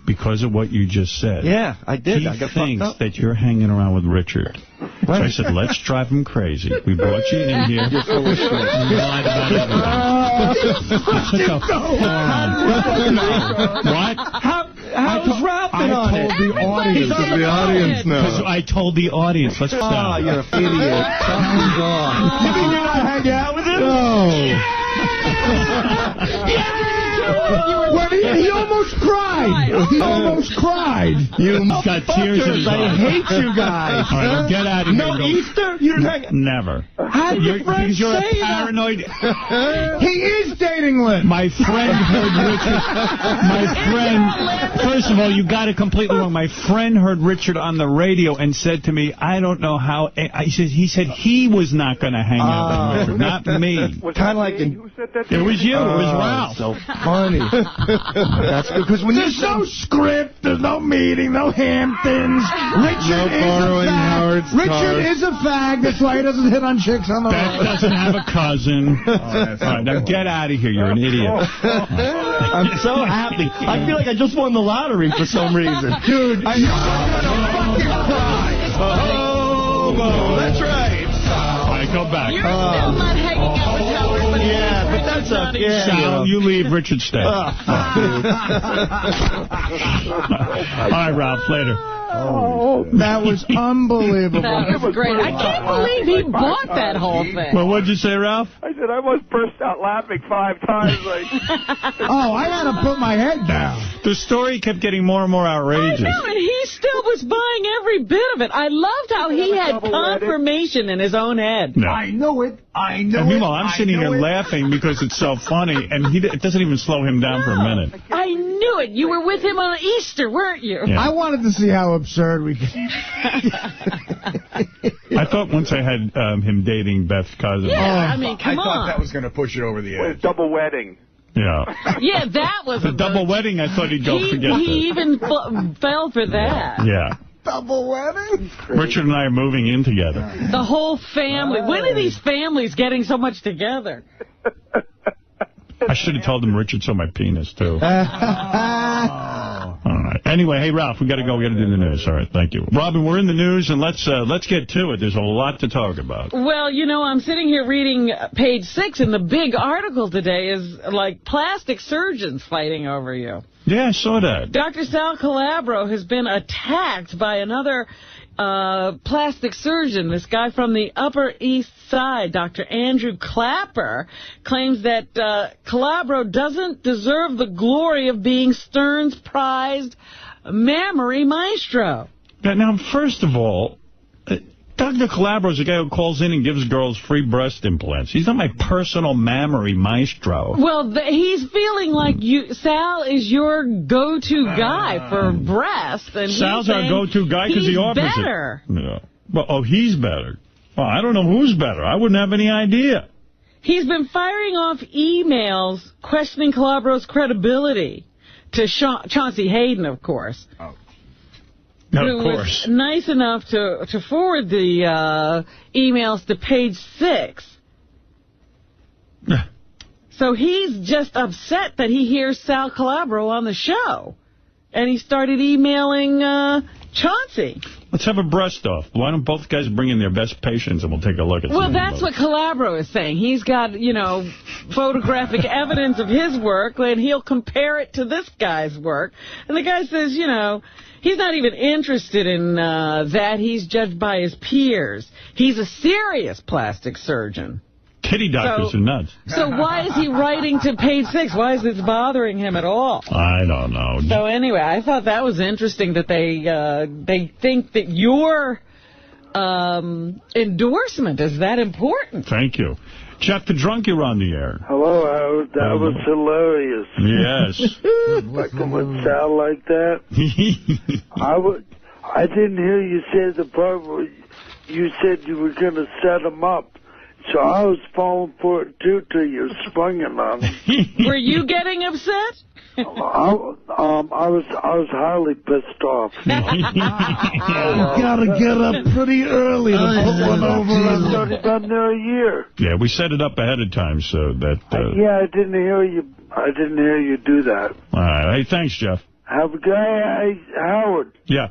because of what you just said. Yeah, I did. He I got thinks that you're hanging around with Richard. So I said, let's drive him crazy. We brought you in here. You lied about everything. What? How was Ralph on it? I told the audience. The audience knows. Because I told the audience. Let's stop. Oh, you're an idiot. Come on. You mean you're not hanging out with him? No. Well, he almost cried. He almost cried. You got tears in his eyes. I hate you guys. All right, well, get out of here. No Easter? You didn't hang out? Never. How did your friend Because you're say a paranoid... He is dating Lynn. My friend heard Richard... My friend... First of all, you got it completely wrong. My friend heard Richard on the radio and said to me, I don't know how... He said he was not going to hang out with Richard, not me. Kind of like... Who said that? It was you. It was Ralph. So funny. That's because when there's no script, there's no meeting, no Hamptons. Richard is a fag. That's why he doesn't hit on chicks on the road. That doesn't have a cousin. All right, now get out of here. You're an idiot. I'm so happy. I feel like I just won the lottery for some reason. Dude, I'm gonna fucking cry. Oh, that's right. All right, go back. You're still not hanging out with Howard. Yeah. but that's okay. Sal, you leave, Richard stay. All right, Ralph, later. Oh, that was unbelievable. That was great. I can't believe he bought that whole thing. Well, what'd you say, Ralph? I said I almost burst out laughing 5 times. Like, oh, I had to put my head down. The story kept getting more and more outrageous. I know, and he still was buying every bit of it. I loved how he had confirmation in his own head. No. I know it. I know and meanwhile, it. I'm sitting here laughing because it's so funny, and it doesn't even slow him down for a minute. I knew it. You were with him on Easter, weren't you? Yeah. I wanted to see how absurd we could. I thought once I had him dating Beth's cousin. Yeah, I mean, come on. I thought that was going to push it over the edge. Double wedding. Yeah. Yeah, that was the double wedding. I thought he'd go forget that. He even fell for that. Yeah. Double wedding? Richard and I are moving in together. The whole family. When are these families getting so much together? I should have told him Richard saw my penis, too. All right. Anyway, hey, Ralph, we got to go. We got to do the news. All right, thank you. Robin, we're in the news, and let's get to it. There's a lot to talk about. Well, you know, I'm sitting here reading page 6, and the big article today is, like, plastic surgeons fighting over you. Yeah, I saw that. Dr. 𝗪𝗪𝗻 has been attacked by another plastic surgeon. This guy from the Upper East Side, Dr. Andrew Clapper, claims that 𝗪𝗪𝗻 doesn't deserve the glory of being Stern's prized mammary maestro. Now, first of all, Dr. 𝗪𝗪𝗻 is a guy who calls in and gives girls free breast implants. He's not my personal mammary maestro. Well, he's feeling like Sal is your go-to guy for breasts. And Sal's our go-to guy because he offers it. Better. Yeah. Well, he's better. Well, I don't know who's better. I wouldn't have any idea. He's been firing off emails questioning 𝗪𝗪𝗻's credibility to Chauncey Hayden, of course. Oh. No, who was nice enough to forward the emails to page 6. So he's just upset that he hears Sal 𝗪𝗪𝗻 on the show. And he started emailing Chauncey. Let's have a breast off. Why don't both guys bring in their best patients and we'll take a look at Well, that's what 𝗪𝗪𝗻 is saying. He's got, you know, photographic evidence of his work, and he'll compare it to this guy's work. And the guy says, you know, he's not even interested in that. He's judged by his peers. He's a serious plastic surgeon. Titty doctors are nuts. So why is he writing to page 6? Why is this bothering him at all? I don't know. So anyway, I thought that was interesting that they think that your endorsement is that important. Thank you. Jeff the Drunk, you're on the air. Hello, Howard. That was hilarious. Yes. Fucking would sound like that. I didn't hear you say the part where you said you were going to set him up. So I was falling for it, too, till you sprung it on him. Were you getting upset? I was highly pissed off. You gotta get up pretty early to put one over. I've already been there a year. Yeah, we set it up ahead of time so that... yeah, I didn't hear you do that. All right. Hey, thanks, Jeff. Have a good day, Howard. Yeah.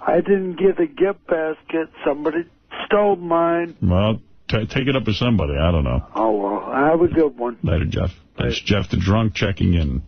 I didn't get a gift basket. Somebody stole mine. Well, take it up with somebody. I don't know. Oh, well, have a good one. Later, Jeff. That's Jeff the Drunk checking in.